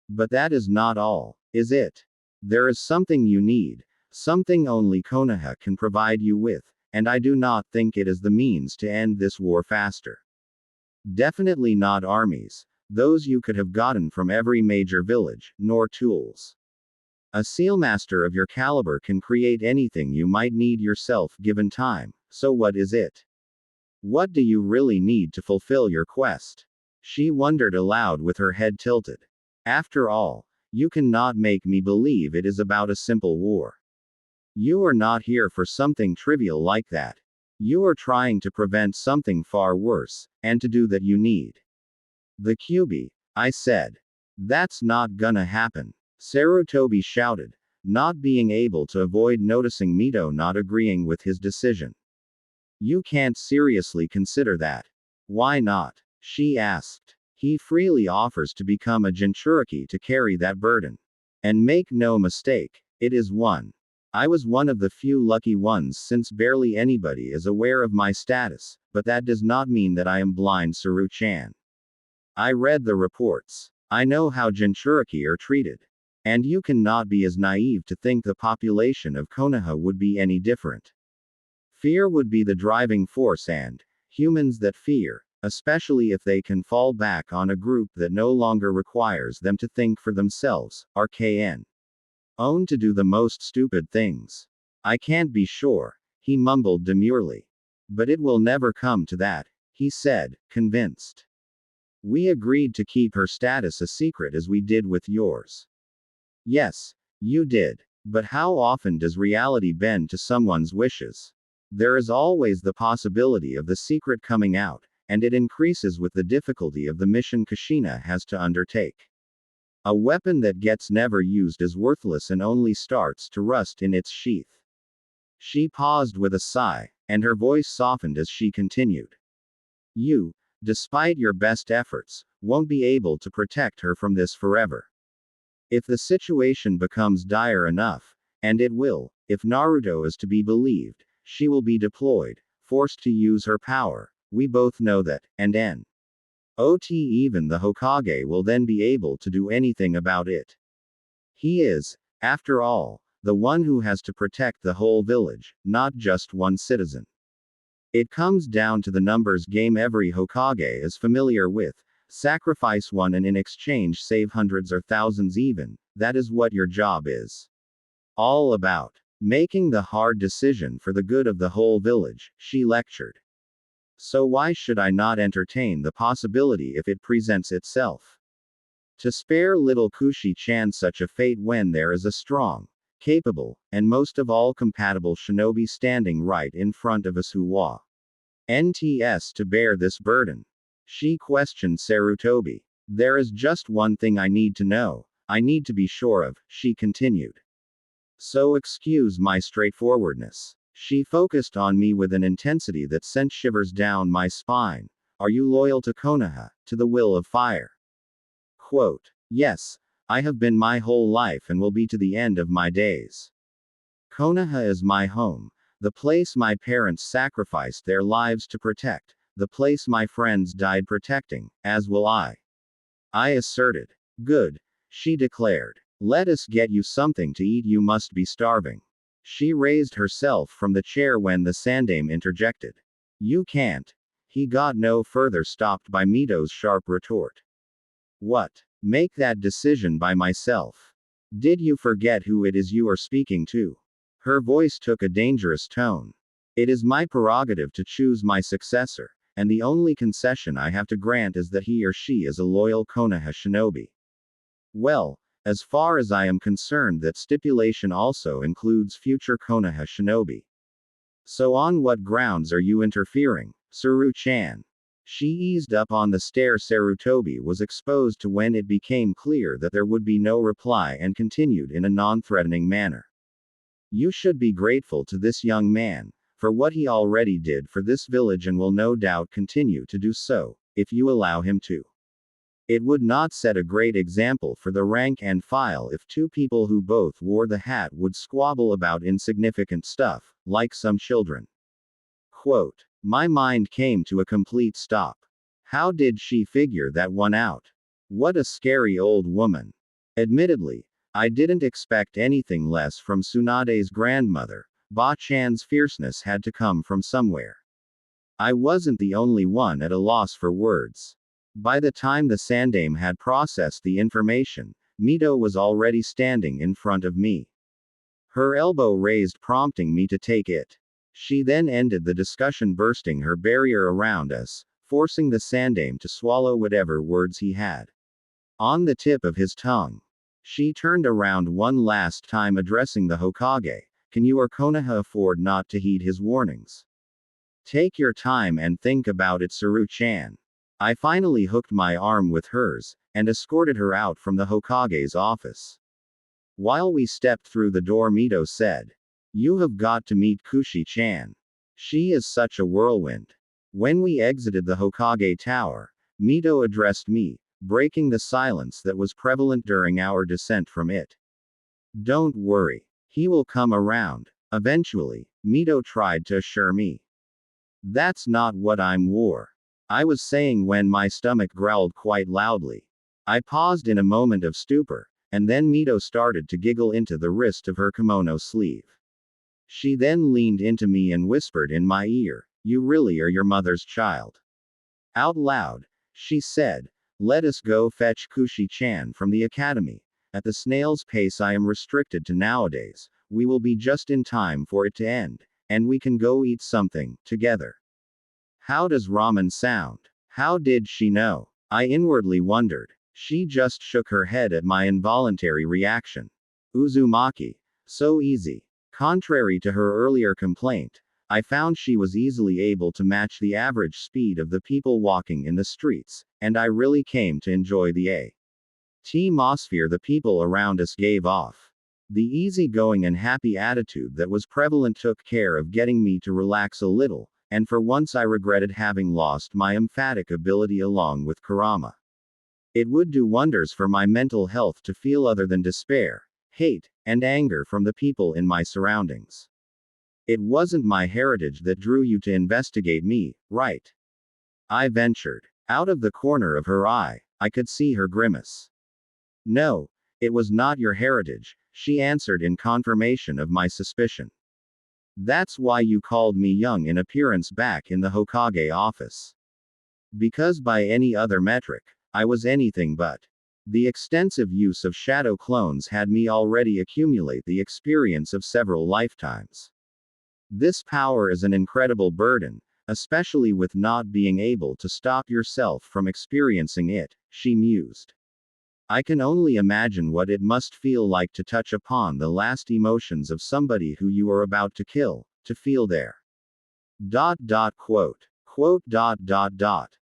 But that is not all, is it? There is something you need, something only Konoha can provide you with, and I do not think it is the means to end this war faster. Definitely not armies, those you could have gotten from every major village, nor tools. A sealmaster of your caliber can create anything you might need yourself given time, so what is it? What do you really need to fulfill your quest? She wondered aloud with her head tilted. After all, you cannot make me believe it is about a simple war. You are not here for something trivial like that. You are trying to prevent something far worse, and to do that you need the Kyuubi, I said. That's not gonna happen. Sarutobi shouted, not being able to avoid noticing Mito not agreeing with his decision. You can't seriously consider that. Why not? She asked. He freely offers to become a Jinchuriki to carry that burden. And make no mistake, it is one. I was one of the few lucky ones since barely anybody is aware of my status, but that does not mean that I am blind, Saru-chan. I read the reports. I know how Jinchuriki are treated. And you cannot be as naive to think the population of Konoha would be any different. Fear would be the driving force, and humans that fear, especially if they can fall back on a group that no longer requires them to think for themselves, are own to do the most stupid things. I can't be sure, he mumbled demurely. But it will never come to that, he said, convinced. We agreed to keep her status a secret as we did with yours. Yes, you did. But how often does reality bend to someone's wishes? There is always the possibility of the secret coming out, and it increases with the difficulty of the mission Kushina has to undertake. A weapon that gets never used is worthless and only starts to rust in its sheath. She paused with a sigh, and her voice softened as she continued. You, despite your best efforts, won't be able to protect her from this forever. If the situation becomes dire enough, and it will, if Naruto is to be believed, she will be deployed, forced to use her power. We both know that, and even the Hokage will then be able to do anything about it. He is, after all, the one who has to protect the whole village, not just one citizen. It comes down to the numbers game every Hokage is familiar with. Sacrifice one and in exchange save hundreds or thousands even, that is what your job is all about. Making the hard decision for the good of the whole village, she lectured. So why should I not entertain the possibility if it presents itself? To spare little Kushi-chan such a fate when there is a strong, capable, and most of all compatible shinobi standing right in front of us who NTS to bear this burden. She questioned Sarutobi. There is just one thing I need to know, I need to be sure of, she continued. So excuse my straightforwardness. She focused on me with an intensity that sent shivers down my spine. Are you loyal to Konoha, to the will of fire? Quote. Yes, I have been my whole life and will be to the end of my days. Konoha is my home, the place my parents sacrificed their lives to protect. The place my friends died protecting, as will I asserted. Good, she declared. Let us get you something to eat, you must be starving. She raised herself from the chair when the Sandaime interjected. You can't. He got no further, stopped by Mito's sharp retort. What? Make that decision by myself. Did you forget who it is you are speaking to? Her voice took a dangerous tone. It is my prerogative to choose my successor. And the only concession I have to grant is that he or she is a loyal Konoha shinobi. Well, as far as I am concerned, that stipulation also includes future Konoha shinobi. So on what grounds are you interfering, Saru-chan? She eased up on the stare Sarutobi was exposed to when it became clear that there would be no reply and continued in a non-threatening manner. You should be grateful to this young man, for what he already did for this village and will no doubt continue to do so, if you allow him to. It would not set a great example for the rank and file if two people who both wore the hat would squabble about insignificant stuff, like some children. Quote. My mind came to a complete stop. How did she figure that one out? What a scary old woman. Admittedly, I didn't expect anything less from Tsunade's grandmother. Ba-chan's fierceness had to come from somewhere. I wasn't the only one at a loss for words. By the time the Sandame had processed the information, Mito was already standing in front of me. Her elbow raised, prompting me to take it. She then ended the discussion, bursting her barrier around us, forcing the Sandame to swallow whatever words he had on the tip of his tongue. She turned around one last time, addressing the Hokage. Can you or Konoha afford not to heed his warnings? Take your time and think about it, Saru-chan. I finally hooked my arm with hers, and escorted her out from the Hokage's office. While we stepped through the door, Mito said, You have got to meet Kushi-chan. She is such a whirlwind. When we exited the Hokage tower, Mito addressed me, breaking the silence that was prevalent during our descent from it. Don't worry. He will come around. Eventually, Mito tried to assure me. That's not what I'm war. I was saying when my stomach growled quite loudly. I paused in a moment of stupor, and then Mito started to giggle into the wrist of her kimono sleeve. She then leaned into me and whispered in my ear, You really are your mother's child. Out loud, she said, Let us go fetch Kushi-chan from the academy. At the snail's pace I am restricted to nowadays, we will be just in time for it to end, and we can go eat something, together. How does ramen sound? How did she know? I inwardly wondered. She just shook her head at my involuntary reaction. Uzumaki. So easy. Contrary to her earlier complaint, I found she was easily able to match the average speed of the people walking in the streets, and I really came to enjoy the atmosphere the people around us gave off. The easygoing and happy attitude that was prevalent took care of getting me to relax a little, and for once I regretted having lost my emphatic ability along with Kurama. It would do wonders for my mental health to feel other than despair, hate, and anger from the people in my surroundings. It wasn't my heritage that drew you to investigate me, right? I ventured. Out of the corner of her eye, I could see her grimace. No, it was not your heritage, she answered in confirmation of my suspicion. That's why you called me young in appearance back in the Hokage office. Because by any other metric, I was anything but. The extensive use of shadow clones had me already accumulate the experience of several lifetimes. This power is an incredible burden, especially with not being able to stop yourself from experiencing it, she mused. I can only imagine what it must feel like to touch upon the last emotions of somebody who you are about to kill, to feel their quote.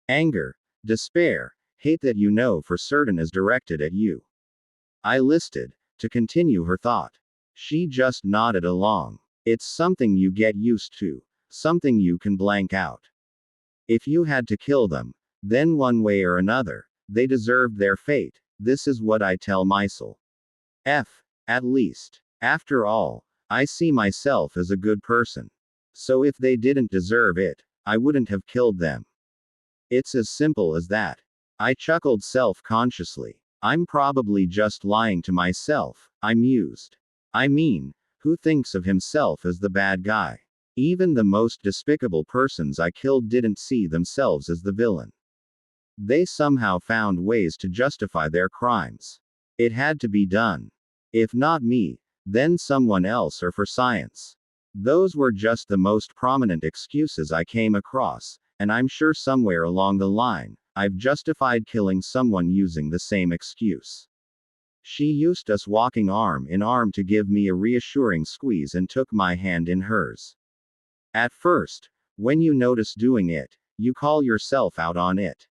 Anger, despair, hate that you know for certain is directed at you. I listed, to continue her thought. She just nodded along. It's something you get used to, something you can blank out. If you had to kill them, then one way or another, they deserved their fate. This is what I tell myself. At least. After all, I see myself as a good person. So if they didn't deserve it, I wouldn't have killed them. It's as simple as that. I chuckled self-consciously. I'm probably just lying to myself, I mused. I mean, who thinks of himself as the bad guy? Even the most despicable persons I killed didn't see themselves as the villain. They somehow found ways to justify their crimes. It had to be done. If not me, then someone else, or for science. Those were just the most prominent excuses I came across, and I'm sure somewhere along the line, I've justified killing someone using the same excuse. She used us walking arm in arm to give me a reassuring squeeze and took my hand in hers. At first, when you notice doing it, you call yourself out on it.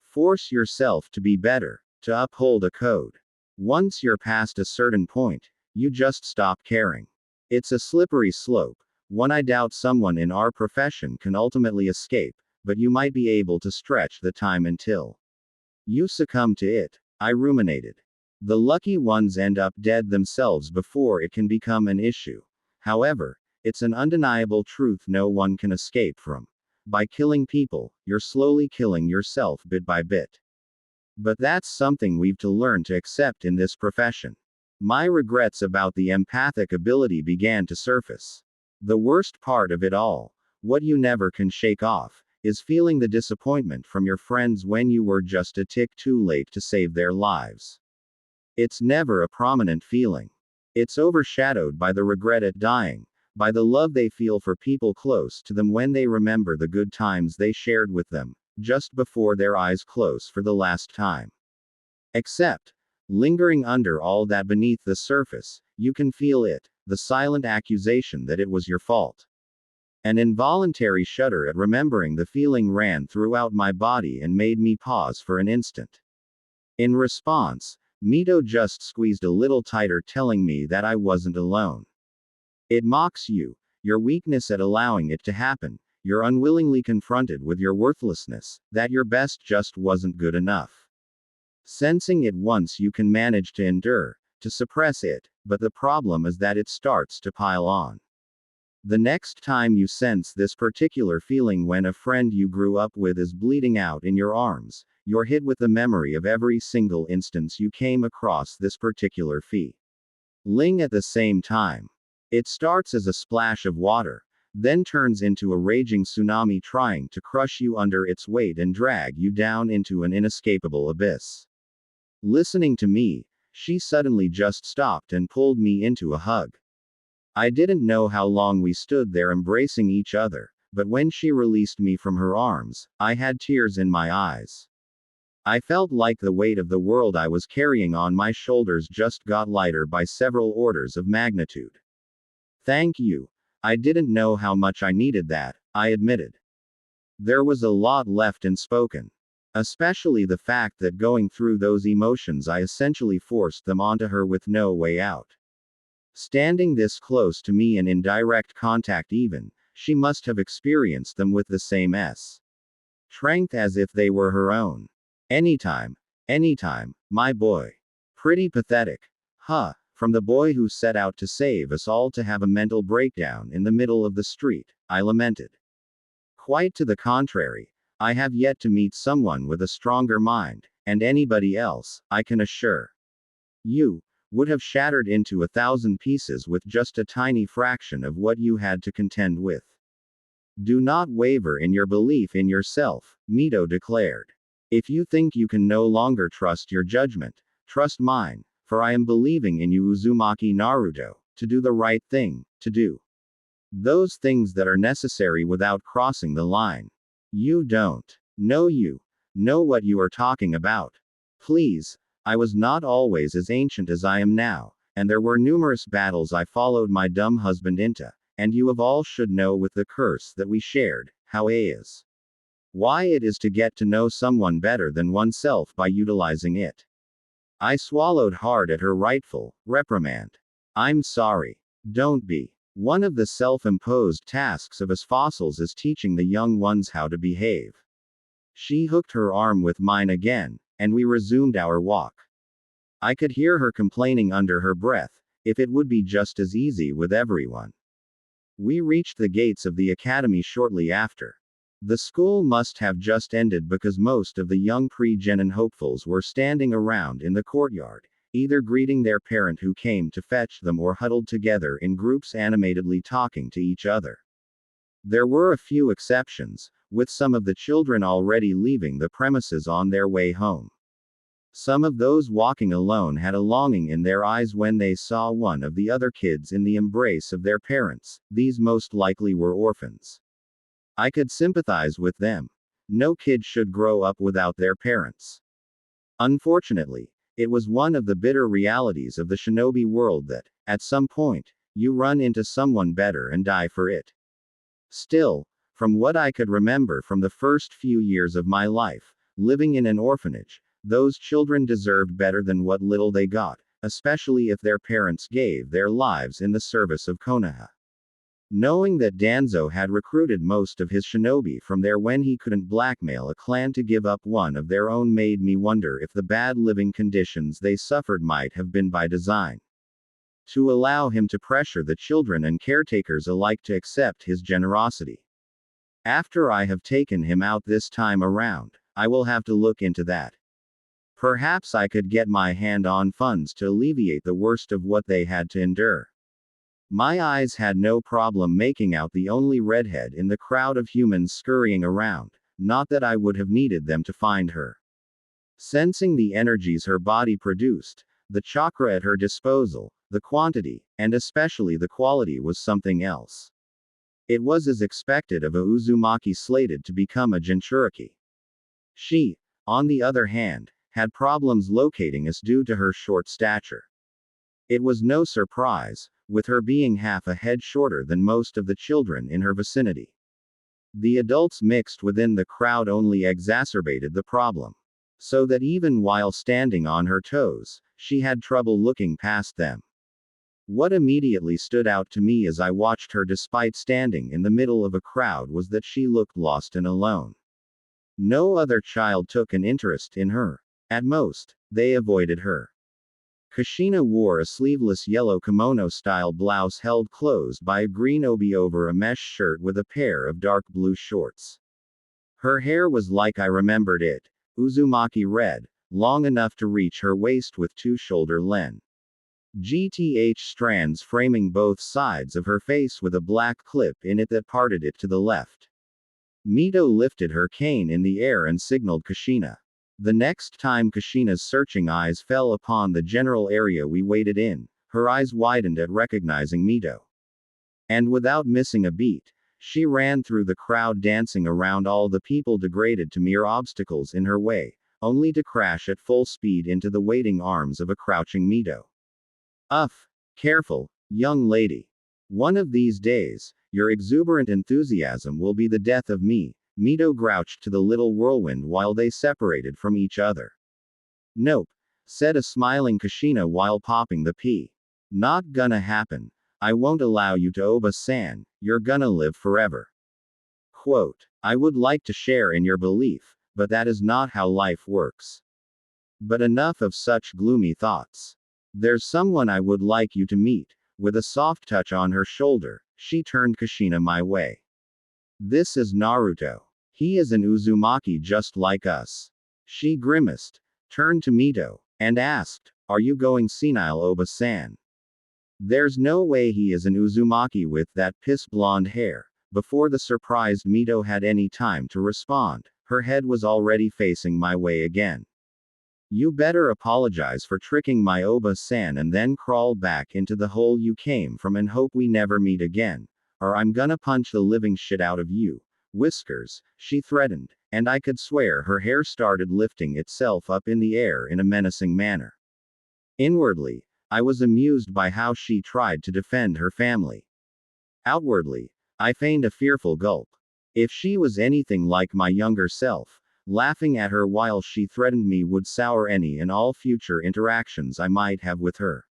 Force yourself to be better, to uphold a code. Once you're past a certain point, you just stop caring. It's a slippery slope, one I doubt someone in our profession can ultimately escape, but you might be able to stretch the time until You succumb to it, I ruminated. The lucky ones end up dead themselves before it can become an issue. However, it's an undeniable truth no one can escape from. By killing people, you're slowly killing yourself bit by bit. But that's something we've to learn to accept in this profession. My regrets about the empathic ability began to surface. The worst part of it all, what you never can shake off, is feeling the disappointment from your friends when you were just a tick too late to save their lives. It's never a prominent feeling. It's overshadowed by the regret at dying, by the love they feel for people close to them when they remember the good times they shared with them, just before their eyes close for the last time. Except, lingering under all that beneath the surface, you can feel it, the silent accusation that it was your fault. An involuntary shudder at remembering the feeling ran throughout my body and made me pause for an instant. In response, Mito just squeezed a little tighter, telling me that I wasn't alone. It mocks you, your weakness at allowing it to happen, you're unwillingly confronted with your worthlessness, that your best just wasn't good enough. Sensing it once you can manage to endure, to suppress it, but the problem is that it starts to pile on. The next time you sense this particular feeling when a friend you grew up with is bleeding out in your arms, you're hit with the memory of every single instance you came across this particular feeling at the same time. It starts as a splash of water, then turns into a raging tsunami trying to crush you under its weight and drag you down into an inescapable abyss. Listening to me, she suddenly just stopped and pulled me into a hug. I didn't know how long we stood there embracing each other, but when she released me from her arms, I had tears in my eyes. I felt like the weight of the world I was carrying on my shoulders just got lighter by several orders of magnitude. Thank you. I didn't know how much I needed that, I admitted. There was a lot left unspoken. Especially the fact that going through those emotions I essentially forced them onto her with no way out. Standing this close to me and in direct contact even, she must have experienced them with the same strength as if they were her own. Anytime, my boy. Pretty pathetic. Huh, from the boy who set out to save us all to have a mental breakdown in the middle of the street, I lamented. Quite to the contrary, I have yet to meet someone with a stronger mind, and anybody else, I can assure you, would have shattered into 1,000 pieces with just a tiny fraction of what you had to contend with. Do not waver in your belief in yourself, Mito declared. If you think you can no longer trust your judgment, trust mine, for I am believing in you Uzumaki Naruto, to do the right thing, to do those things that are necessary without crossing the line. You don't know what you are talking about. Please, I was not always as ancient as I am now, and there were numerous battles I followed my dumb husband into, and you of all should know with the curse that we shared, how why it is to get to know someone better than oneself by utilizing it. I swallowed hard at her rightful reprimand. I'm sorry. Don't be. One of the self-imposed tasks of us fossils is teaching the young ones how to behave. She hooked her arm with mine again, and we resumed our walk. I could hear her complaining under her breath, if it would be just as easy with everyone. We reached the gates of the academy shortly after. The school must have just ended because most of the young pre-genin hopefuls were standing around in the courtyard, either greeting their parent who came to fetch them or huddled together in groups animatedly talking to each other. There were a few exceptions, with some of the children already leaving the premises on their way home. Some of those walking alone had a longing in their eyes when they saw one of the other kids in the embrace of their parents. These most likely were orphans. I could sympathize with them. No kid should grow up without their parents. Unfortunately, it was one of the bitter realities of the shinobi world that, at some point, you run into someone better and die for it. Still, from what I could remember from the first few years of my life, living in an orphanage, those children deserved better than what little they got, especially if their parents gave their lives in the service of Konoha. Knowing that Danzo had recruited most of his shinobi from there when he couldn't blackmail a clan to give up one of their own made me wonder if the bad living conditions they suffered might have been by design. To allow him to pressure the children and caretakers alike to accept his generosity. After I have taken him out this time around, I will have to look into that. Perhaps I could get my hand on funds to alleviate the worst of what they had to endure. My eyes had no problem making out the only redhead in the crowd of humans scurrying around, not that I would have needed them to find her. Sensing the energies her body produced, the chakra at her disposal, the quantity, and especially the quality was something else. It was as expected of a Uzumaki slated to become a Jinchuriki. She, on the other hand, had problems locating us due to her short stature. It was no surprise, with her being half a head shorter than most of the children in her vicinity. The adults mixed within the crowd only exacerbated the problem. So that even while standing on her toes, she had trouble looking past them. What immediately stood out to me as I watched her despite standing in the middle of a crowd was that she looked lost and alone. No other child took an interest in her. At most, they avoided her. Kushina wore a sleeveless yellow kimono-style blouse held closed by a green obi over a mesh shirt with a pair of dark blue shorts. Her hair was like I remembered it, Uzumaki red, long enough to reach her waist with two shoulder length GTH strands framing both sides of her face with a black clip in it that parted it to the left. Mito lifted her cane in the air and signaled Kushina. The next time Kushina's searching eyes fell upon the general area we waited in, her eyes widened at recognizing Mito. And without missing a beat, she ran through the crowd dancing around all the people degraded to mere obstacles in her way, only to crash at full speed into the waiting arms of a crouching Mito. Careful, young lady. One of these days, your exuberant enthusiasm will be the death of me, Mito grouched to the little whirlwind while they separated from each other. Nope, said a smiling Kushina while popping the pea. Not gonna happen. I won't allow you to Oba-san, you're gonna live forever. Quote, I would like to share in your belief, but that is not how life works. But enough of such gloomy thoughts. There's someone I would like you to meet. With a soft touch on her shoulder, she turned Kushina my way. This is Naruto. He is an Uzumaki just like us. She grimaced, turned to Mito, and asked, are you going senile Oba-san? There's no way he is an Uzumaki with that piss blonde hair. Before the surprised Mito had any time to respond, her head was already facing my way again. You better apologize for tricking my Oba-san and then crawl back into the hole you came from and hope we never meet again, or I'm gonna punch the living shit out of you. Whiskers, she threatened, and I could swear her hair started lifting itself up in the air in a menacing manner. Inwardly, I was amused by how she tried to defend her family. Outwardly, I feigned a fearful gulp. If she was anything like my younger self, laughing at her while she threatened me would sour any and all future interactions I might have with her.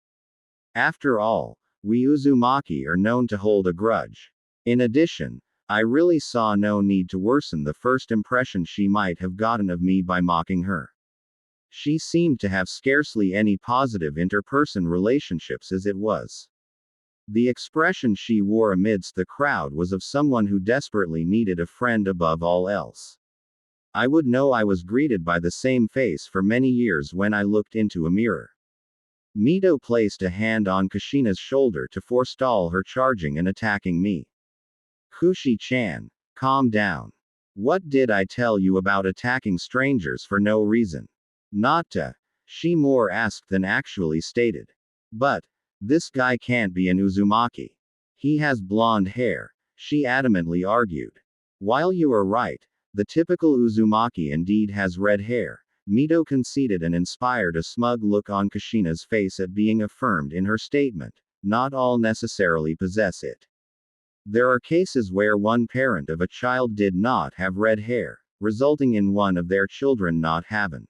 After all, we Uzumaki are known to hold a grudge. In addition, I really saw no need to worsen the first impression she might have gotten of me by mocking her. She seemed to have scarcely any positive interperson relationships as it was. The expression she wore amidst the crowd was of someone who desperately needed a friend above all else. I would know I was greeted by the same face for many years when I looked into a mirror. Mito placed a hand on Kushina's shoulder to forestall her charging and attacking me. Kushi-chan, calm down. What did I tell you about attacking strangers for no reason? Not to, she more asked than actually stated. But, this guy can't be an Uzumaki. He has blonde hair, she adamantly argued. While you are right, the typical Uzumaki indeed has red hair, Mito conceded and inspired a smug look on Kushina's face at being affirmed in her statement. Not all necessarily possess it. There are cases where one parent of a child did not have red hair, resulting in one of their children not having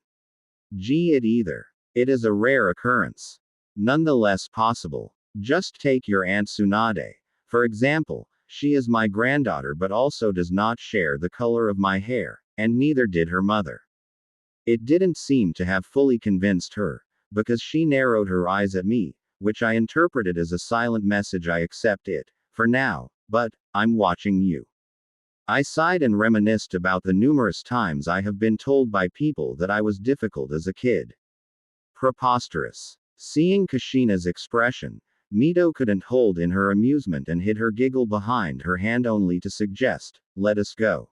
it either. It is a rare occurrence. Nonetheless possible. Just take your Aunt Tsunade, for example. she is my granddaughter but also does not share the color of my hair, and neither did her mother. It didn't seem to have fully convinced her, because she narrowed her eyes at me, which I interpreted as a silent message. I accept it, for now, but I'm watching you. I sighed and reminisced about the numerous times I have been told by people that I was difficult as a kid. Preposterous. Seeing Kushina's expression, Mito couldn't hold in her amusement and hid her giggle behind her hand only to suggest, let us go.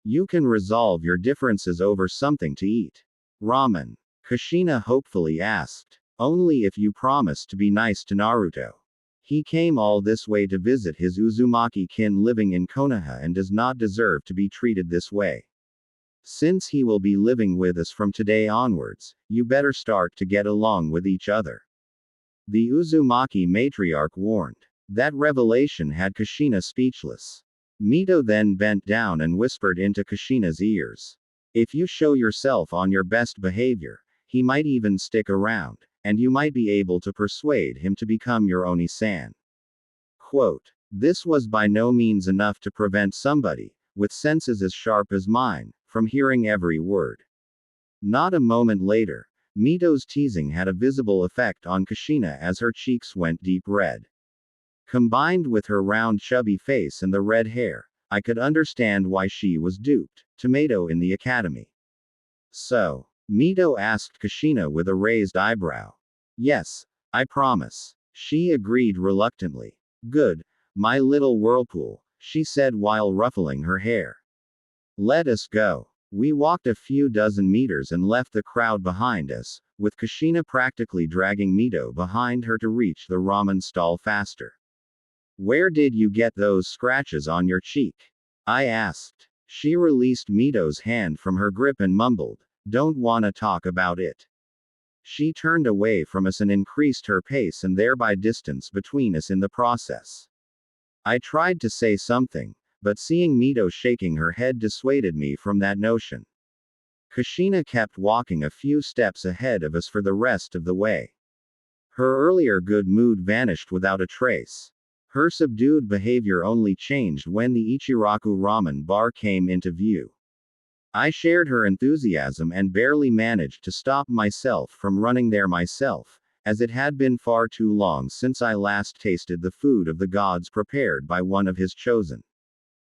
You can resolve your differences over something to eat. Ramen. Kushina hopefully asked. Only if you promise to be nice to Naruto. He came all this way to visit his Uzumaki kin living in Konoha and does not deserve to be treated this way. Since he will be living with us from today onwards, you better start to get along with each other. The Uzumaki matriarch warned. That revelation had Kushina speechless. Mito then bent down and whispered into Kushina's ears. If you show yourself on your best behavior, he might even stick around, and you might be able to persuade him to become your Oni-san. Quote. This was by no means enough to prevent somebody, with senses as sharp as mine, from hearing every word. Not a moment later, Mito's teasing had a visible effect on Kushina as her cheeks went deep red. Combined with her round chubby face and the red hair, I could understand why she was duped. Tomato in the academy. So, Mito asked Kushina with a raised eyebrow. Yes, I promise. She agreed reluctantly. Good, my little whirlpool, she said while ruffling her hair. Let us go. We walked a few dozen meters and left the crowd behind us, with Kushina practically dragging Mito behind her to reach the ramen stall faster. Where did you get those scratches on your cheek? I asked. She released Mito's hand from her grip and mumbled, don't wanna talk about it. She turned away from us and increased her pace and thereby distance between us in the process. I tried to say something, but seeing Mito shaking her head dissuaded me from that notion. Kushina kept walking a few steps ahead of us for the rest of the way. Her earlier good mood vanished without a trace. Her subdued behavior only changed when the Ichiraku ramen bar came into view. I shared her enthusiasm and barely managed to stop myself from running there myself, as it had been far too long since I last tasted the food of the gods prepared by one of his chosen.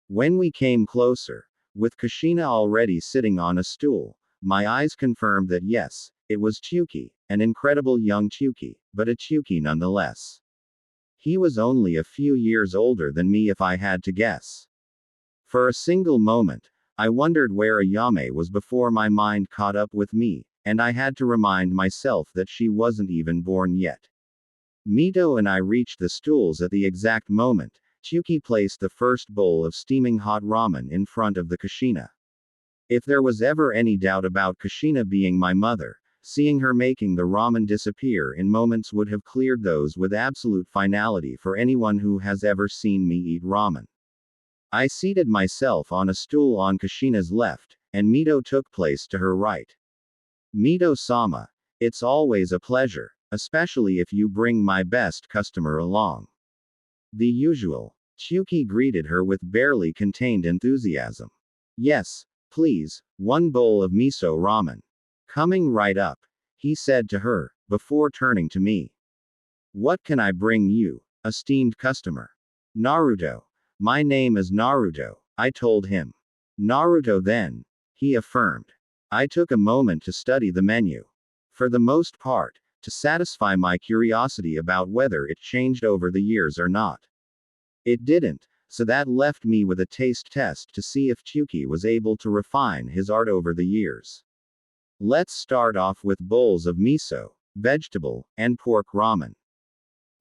When we came closer, with Kushina already sitting on a stool, my eyes confirmed that yes, it was Tsuki, an incredible young Tsuki, but a Tsuki nonetheless. He was only a few years older than me if I had to guess. For a single moment, I wondered where Ayame was before my mind caught up with me, and I had to remind myself that she wasn't even born yet. Mito and I reached the stools at the exact moment. Tsuki placed the first bowl of steaming hot ramen in front of the Kushina. If there was ever any doubt about Kushina being my mother, seeing her making the ramen disappear in moments would have cleared those with absolute finality for anyone who has ever seen me eat ramen. I seated myself on a stool on Kushina's left, and Mito took place to her right. Mito-sama, it's always a pleasure, especially if you bring my best customer along. The usual. Tsuki greeted her with barely contained enthusiasm. Yes, please, one bowl of miso ramen. Coming right up, he said to her, before turning to me. What can I bring you, esteemed customer? Naruto. My name is Naruto, I told him. Naruto then, he affirmed. I took a moment to study the menu. For the most part, to satisfy my curiosity about whether it changed over the years or not. It didn't, so that left me with a taste test to see if Tsuki was able to refine his art over the years. Let's start off with bowls of miso, vegetable, and pork ramen.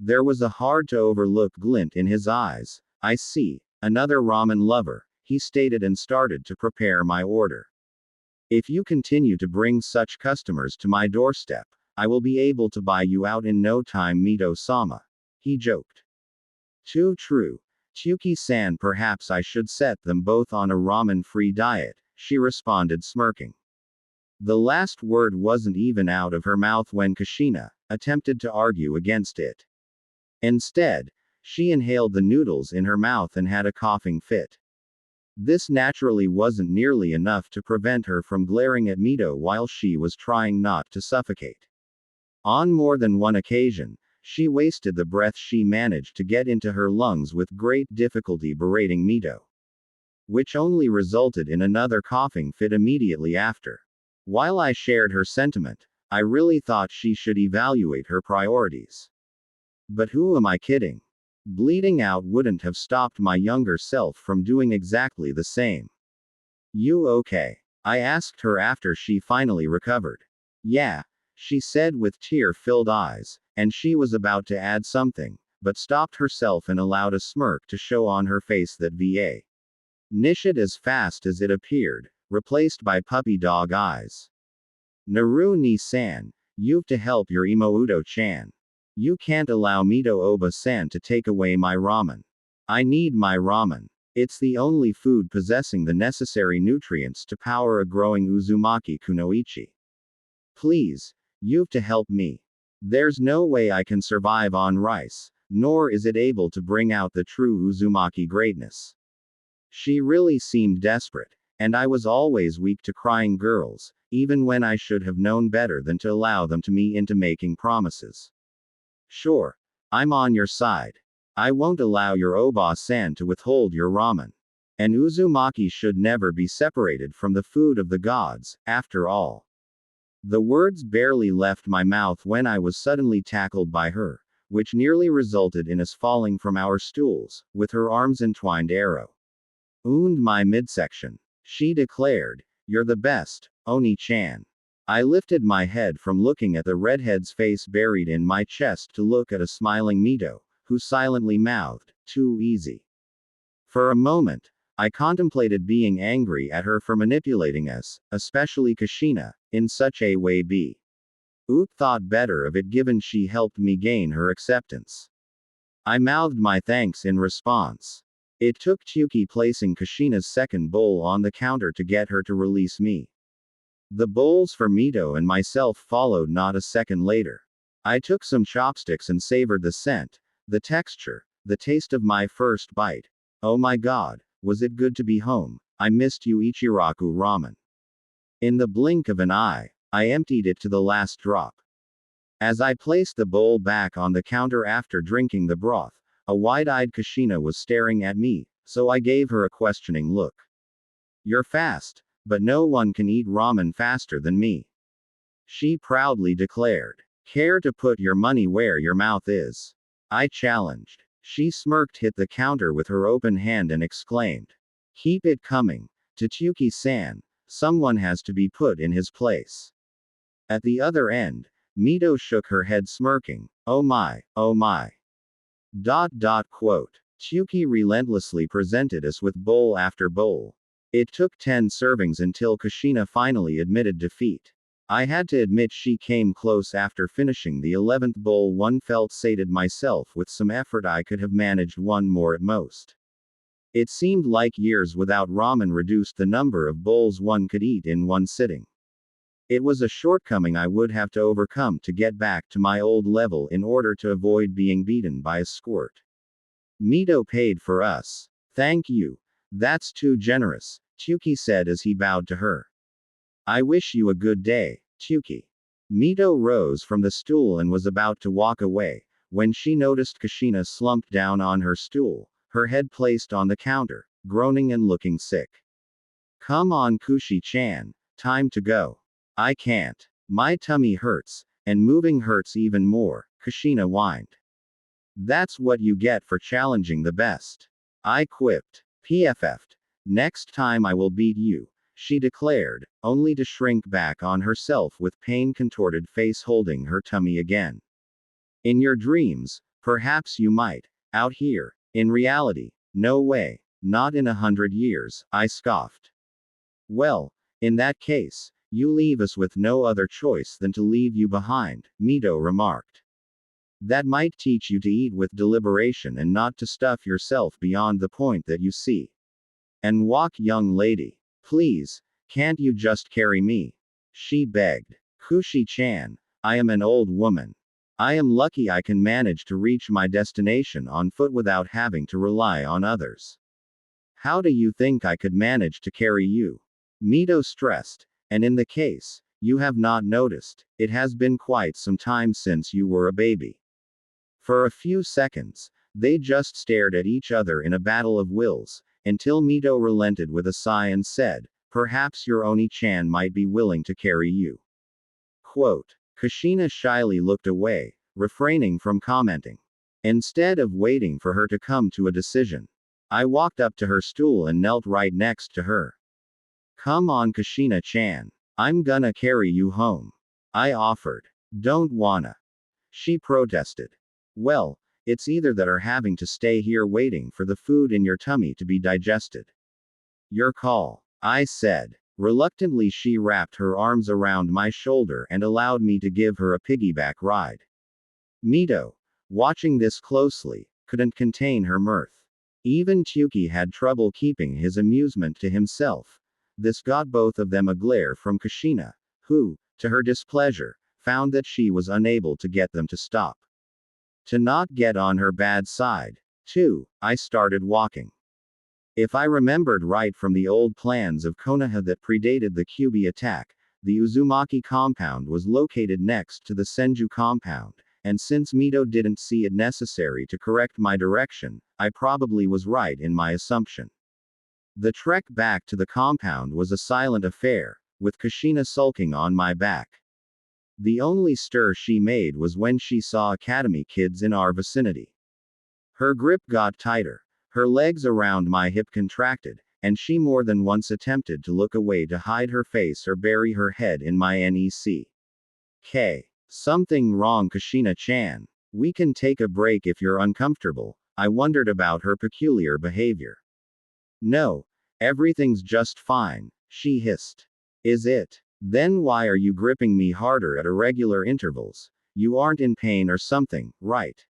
There was a hard to overlook glint in his eyes. I see, another ramen lover, he stated and started to prepare my order. If you continue to bring such customers to my doorstep, I will be able to buy you out in no time, Mito-sama. He joked. Too true. Tsuki-san, perhaps I should set them both on a ramen-free diet, she responded smirking. The last word wasn't even out of her mouth when Kushina attempted to argue against it. Instead, She inhaled the noodles in her mouth and had a coughing fit. This naturally wasn't nearly enough to prevent her from glaring at Mito while she was trying not to suffocate. On more than one occasion, she wasted the breath she managed to get into her lungs with great difficulty berating Mito, which only resulted in another coughing fit immediately after. While I shared her sentiment, I really thought she should evaluate her priorities. But who am I kidding? Bleeding out wouldn't have stopped my younger self from doing exactly the same. You okay? I asked her after she finally recovered. Yeah, she said with tear-filled eyes, and she was about to add something, but stopped herself and allowed a smirk to show on her face that va nished as fast as it appeared, replaced by puppy dog eyes. Naru ni-san, you've to help your Imouto-chan. You can't allow Mito Oba-san to take away my ramen. I need my ramen. It's the only food possessing the necessary nutrients to power a growing Uzumaki kunoichi. Please, you've to help me. There's no way I can survive on rice, nor is it able to bring out the true Uzumaki greatness. She really seemed desperate, and I was always weak to crying girls, even when I should have known better than to allow them to me into making promises. Sure. I'm on your side. I won't allow your Oba-san to withhold your ramen. And Uzumaki should never be separated from the food of the gods, after all. The words barely left my mouth when I was suddenly tackled by her, which nearly resulted in us falling from our stools, with her arms entwined arrow. Owned my midsection. She declared, "You're the best, Oni-chan." I lifted my head from looking at the redhead's face buried in my chest to look at a smiling Mito, who silently mouthed, "Too easy." For a moment, I contemplated being angry at her for manipulating us, especially Kushina, in such a way. Oot thought better of it given she helped me gain her acceptance. I mouthed my thanks in response. It took Tsuki placing Kushina's second bowl on the counter to get her to release me. The bowls for Mito and myself followed not a second later. I took some chopsticks and savored the scent, the texture, the taste of my first bite. Oh my god, was it good to be home. I missed you Ichiraku ramen. In the blink of an eye, I emptied it to the last drop. As I placed the bowl back on the counter after drinking the broth, a wide-eyed Kushina was staring at me, so I gave her a questioning look. You're fast, but no one can eat ramen faster than me. She proudly declared. Care to put your money where your mouth is? I challenged. She smirked, hit the counter with her open hand and exclaimed. Keep it coming. Tsuki-san, someone has to be put in his place. At the other end, Mito shook her head smirking. Oh my, oh my. Quote. Tsuki relentlessly presented us with bowl after bowl. It took 10 servings until Kushina finally admitted defeat. I had to admit she came close after finishing the 11th bowl. One felt sated myself. With some effort I could have managed one more at most. It seemed like years without ramen reduced the number of bowls one could eat in one sitting. It was a shortcoming I would have to overcome to get back to my old level in order to avoid being beaten by a squirt. Mito paid for us. Thank you. That's too generous, Tsuki said as he bowed to her. I wish you a good day, Tsuki. Mito rose from the stool and was about to walk away, when she noticed Kushina slumped down on her stool, her head placed on the counter, groaning and looking sick. Come on Kushi-chan, time to go. I can't. My tummy hurts, and moving hurts even more, Kushina whined. That's what you get for challenging the best. I quipped. PFF'd. Next time I will beat you, she declared, only to shrink back on herself with pain-contorted face holding her tummy again. In your dreams, perhaps you might. Out here, in reality, no way, not in 100 years, I scoffed. Well, in that case, you leave us with no other choice than to leave you behind, Mito remarked. That might teach you to eat with deliberation and not to stuff yourself beyond the point that you see. And walk, young lady. Please, can't you just carry me? She begged. Kushi-chan, I am an old woman. I am lucky I can manage to reach my destination on foot without having to rely on others. How do you think I could manage to carry you? Mito stressed. And in the case, you have not noticed, it has been quite some time since you were a baby. For a few seconds, they just stared at each other in a battle of wills, until Mito relented with a sigh and said, "Perhaps your Oni-chan might be willing to carry you." Quote. Kushina shyly looked away, refraining from commenting. Instead of waiting for her to come to a decision, I walked up to her stool and knelt right next to her. "Come on, Kushina-chan. I'm gonna carry you home," I offered. "Don't wanna," she protested. "Well, it's either that or having to stay here waiting for the food in your tummy to be digested." "Your call," I said. Reluctantly, she wrapped her arms around my shoulder and allowed me to give her a piggyback ride. Mito, watching this closely, couldn't contain her mirth. Even Chuki had trouble keeping his amusement to himself. This got both of them a glare from Kushina, who, to her displeasure, found that she was unable to get them to stop. To not get on her bad side, too, I started walking. If I remembered right from the old plans of Konoha that predated the Kyuubi attack, the Uzumaki compound was located next to the Senju compound, and since Mito didn't see it necessary to correct my direction, I probably was right in my assumption. The trek back to the compound was a silent affair, with Kushina sulking on my back. The only stir she made was when she saw academy kids in our vicinity. Her grip got tighter. Her legs around my hip contracted, and she more than once attempted to look away to hide her face or bury her head in my neck. Something wrong, Kushina-chan? We can take a break if you're uncomfortable. I wondered about her peculiar behavior. No, everything's just fine, she hissed. Is it? Then why are you gripping me harder at irregular intervals? You aren't in pain or something, right?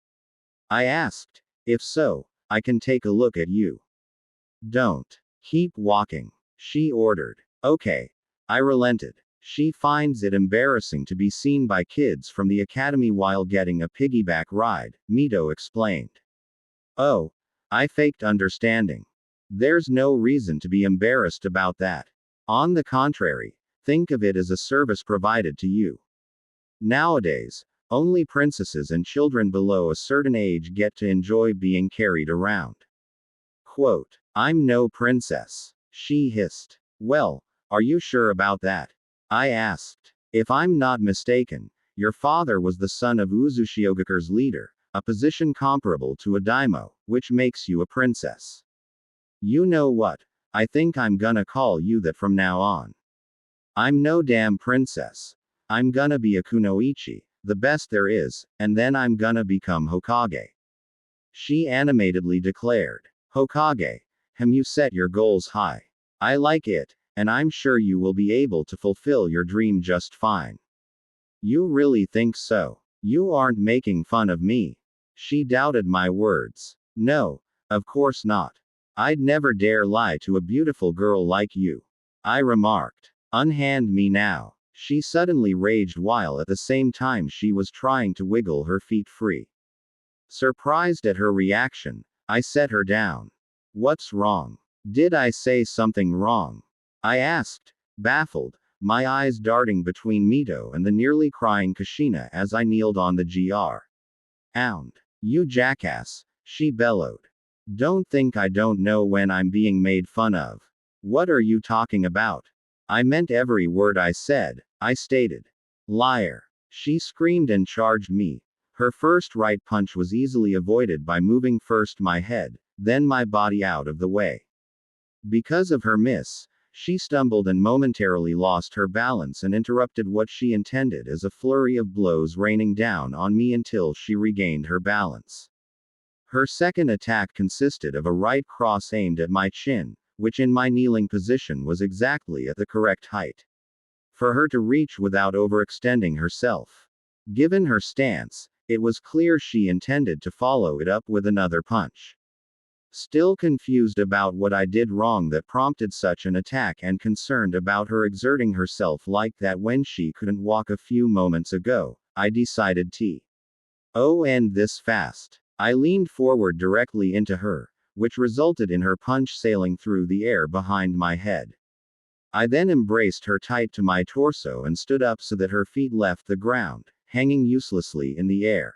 I asked. If so, I can take a look at you. Don't. Keep walking, she ordered. Okay. I relented. She finds it embarrassing to be seen by kids from the academy while getting a piggyback ride, Mito explained. Oh. I faked understanding. There's no reason to be embarrassed about that. On the contrary, think of it as a service provided to you. Nowadays, only princesses and children below a certain age get to enjoy being carried around. Quote. I'm no princess, she hissed. Well, are you sure about that? I asked. If I'm not mistaken, your father was the son of Uzushiogakura's leader, a position comparable to a daimyo, which makes you a princess. You know what? I think I'm gonna call you that from now on. I'm no damn princess. I'm gonna be a kunoichi, the best there is, and then I'm gonna become Hokage. She animatedly declared. Hokage. You set your goals high. I like it, and I'm sure you will be able to fulfill your dream just fine. You really think so? You aren't making fun of me? She doubted my words. No, of course not. I'd never dare lie to a beautiful girl like you, I remarked. Unhand me now. She suddenly raged while at the same time she was trying to wiggle her feet free. Surprised at her reaction, I set her down. What's wrong? Did I say something wrong? I asked, baffled, my eyes darting between Mito and the nearly crying Kushina as I kneeled on the ground. You jackass, she bellowed. Don't think I don't know when I'm being made fun of. What are you talking about? I meant every word I said, I stated. Liar. She screamed and charged me. Her first right punch was easily avoided by moving first my head, then my body out of the way. Because of her miss, she stumbled and momentarily lost her balance and interrupted what she intended as a flurry of blows raining down on me until she regained her balance. Her second attack consisted of a right cross aimed at my chin, which in my kneeling position was exactly at the correct height for her to reach without overextending herself. Given her stance, it was clear she intended to follow it up with another punch. Still confused about what I did wrong that prompted such an attack and concerned about her exerting herself like that when she couldn't walk a few moments ago, I decided to Oh, end this fast. I leaned forward directly into her, which resulted in her punch sailing through the air behind my head. I then embraced her tight to my torso and stood up so that her feet left the ground, hanging uselessly in the air.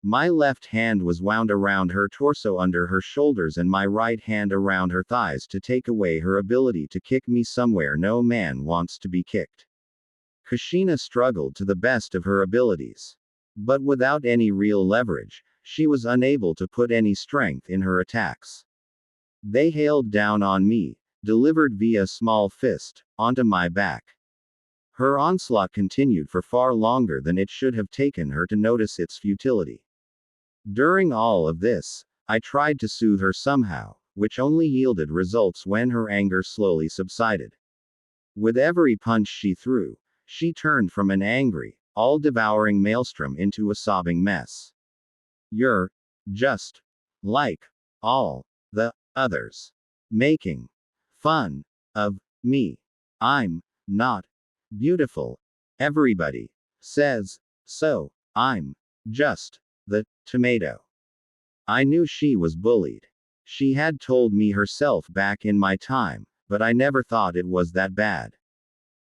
My left hand was wound around her torso under her shoulders and my right hand around her thighs to take away her ability to kick me somewhere no man wants to be kicked. Kushina struggled to the best of her abilities. But without any real leverage, she was unable to put any strength in her attacks. They hailed down on me, delivered via small fist, onto my back. Her onslaught continued for far longer than it should have taken her to notice its futility. During all of this, I tried to soothe her somehow, which only yielded results when her anger slowly subsided. With every punch she threw, she turned from an angry, all-devouring maelstrom into a sobbing mess. You're just like all the others. Making fun of me. I'm not beautiful. Everybody says so. I'm just the tomato. I knew she was bullied. She had told me herself back in my time, but I never thought it was that bad.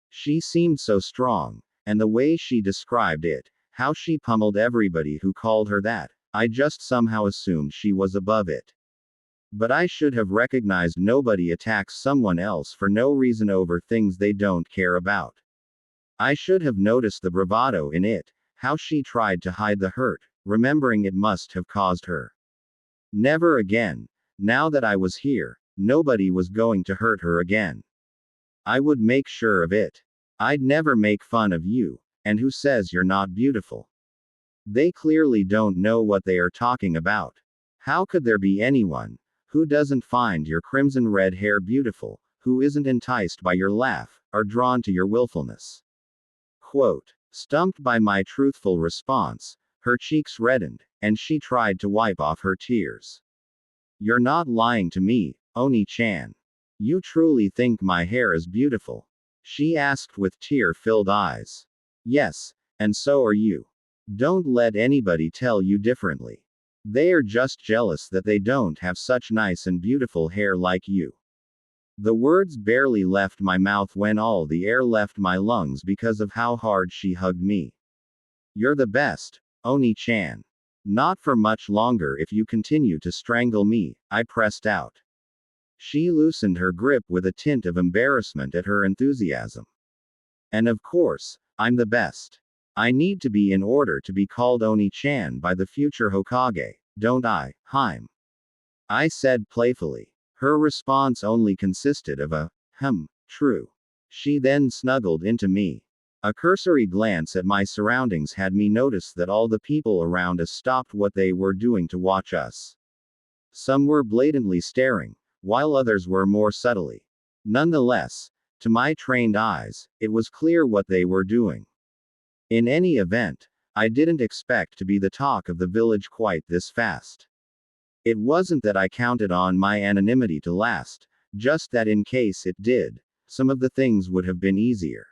She seemed so strong, and the way she described it, how she pummeled everybody who called her that, I just somehow assumed she was above it. But I should have recognized nobody attacks someone else for no reason over things they don't care about. I should have noticed the bravado in it, how she tried to hide the hurt, remembering it must have caused her. Never again. Now that I was here, nobody was going to hurt her again. I would make sure of it. I'd never make fun of you, and who says you're not beautiful? They clearly don't know what they are talking about. How could there be anyone who doesn't find your crimson red hair beautiful, who isn't enticed by your laugh, or drawn to your willfulness? Quote. Stumped by my truthful response, her cheeks reddened, and she tried to wipe off her tears. You're not lying to me, Oni-chan. You truly think my hair is beautiful? She asked with tear-filled eyes. Yes, and so are you. Don't let anybody tell you differently. They are just jealous that they don't have such nice and beautiful hair like you. The words barely left my mouth when all the air left my lungs because of how hard she hugged me. You're the best, Oni-chan. Not for much longer if you continue to strangle me, I pressed out. She loosened her grip with a tint of embarrassment at her enthusiasm. And of course, I'm the best. I need to be in order to be called Oni-chan by the future Hokage, don't I, Harem? I said playfully. Her response only consisted of a, true. She then snuggled into me. A cursory glance at my surroundings had me notice that all the people around us stopped what they were doing to watch us. Some were blatantly staring, while others were more subtly. Nonetheless, to my trained eyes, it was clear what they were doing. In any event, I didn't expect to be the talk of the village quite this fast. It wasn't that I counted on my anonymity to last, just that in case it did, some of the things would have been easier.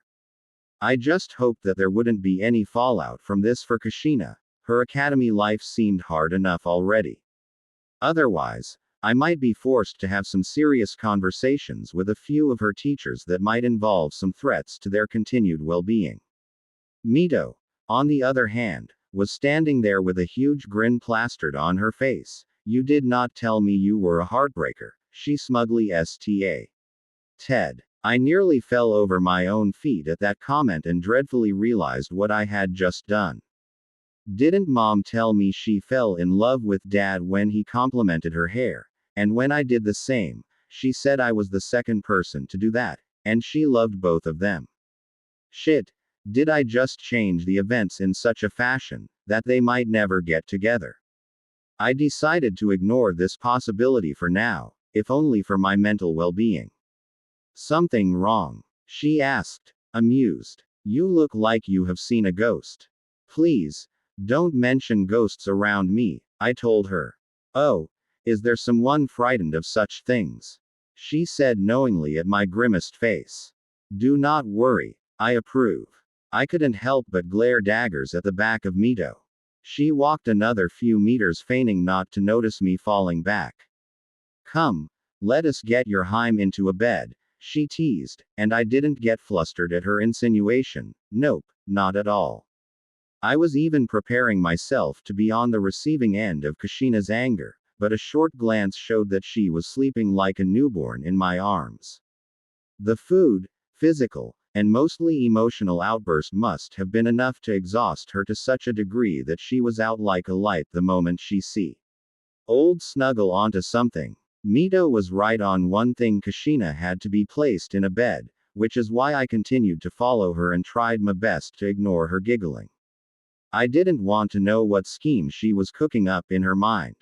I just hoped that there wouldn't be any fallout from this for Kushina. Her academy life seemed hard enough already. Otherwise, I might be forced to have some serious conversations with a few of her teachers that might involve some threats to their continued well-being. Mito, on the other hand, was standing there with a huge grin plastered on her face. You did not tell me you were a heartbreaker, she smugly sta. Ted. I nearly fell over my own feet at that comment and dreadfully realized what I had just done. Didn't Mom tell me she fell in love with Dad when he complimented her hair, and when I did the same, she said I was the second person to do that, and she loved both of them. Shit, did I just change the events in such a fashion that they might never get together? I decided to ignore this possibility for now, if only for my mental well-being. Something wrong? She asked, amused. You look like you have seen a ghost. Please, don't mention ghosts around me, I told her. Oh, is there someone frightened of such things? She said knowingly at my grimaced face. Do not worry, I approve. I couldn't help but glare daggers at the back of Mito. She walked another few meters, feigning not to notice me falling back. Come, let us get your Harem into a bed, she teased, and I didn't get flustered at her insinuation. Nope, not at all. I was even preparing myself to be on the receiving end of Kushina's anger, but a short glance showed that she was sleeping like a newborn in my arms. The food, physical, and mostly emotional outburst must have been enough to exhaust her to such a degree that she was out like a light the moment she see old snuggle onto something. Mito was right on one thing: Kushina had to be placed in a bed, which is why I continued to follow her and tried my best to ignore her giggling. I didn't want to know what scheme she was cooking up in her mind.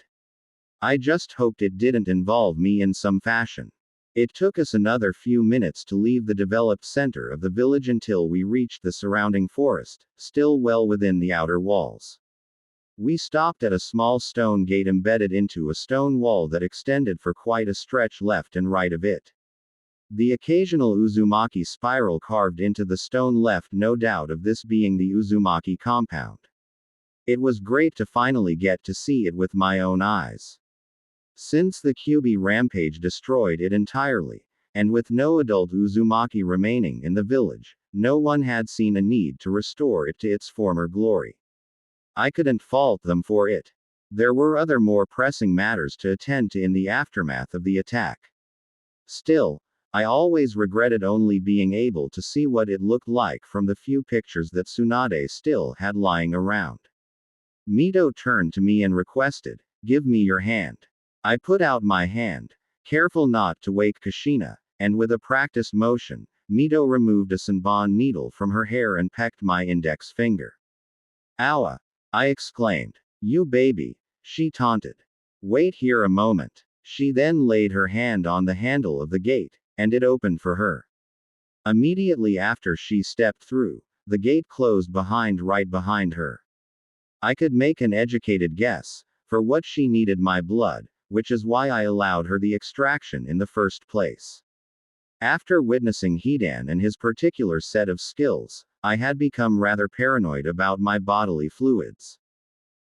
I just hoped it didn't involve me in some fashion. It took us another few minutes to leave the developed center of the village until we reached the surrounding forest, still well within the outer walls. We stopped at a small stone gate embedded into a stone wall that extended for quite a stretch left and right of it. The occasional Uzumaki spiral carved into the stone left no doubt of this being the Uzumaki compound. It was great to finally get to see it with my own eyes. Since the Kyuubi rampage destroyed it entirely, and with no adult Uzumaki remaining in the village, no one had seen a need to restore it to its former glory. I couldn't fault them for it. There were other more pressing matters to attend to in the aftermath of the attack. Still, I always regretted only being able to see what it looked like from the few pictures that Tsunade still had lying around. Mito turned to me and requested, "Give me your hand." I put out my hand, careful not to wake Kushina, and with a practiced motion, Mito removed a senbon needle from her hair and pecked my index finger. "Owa!" I exclaimed. "You baby," she taunted. "Wait here a moment." She then laid her hand on the handle of the gate, and it opened for her. Immediately after she stepped through, the gate closed right behind her. I could make an educated guess, for what she needed my blood, which is why I allowed her the extraction in the first place. After witnessing Hidan and his particular set of skills, I had become rather paranoid about my bodily fluids.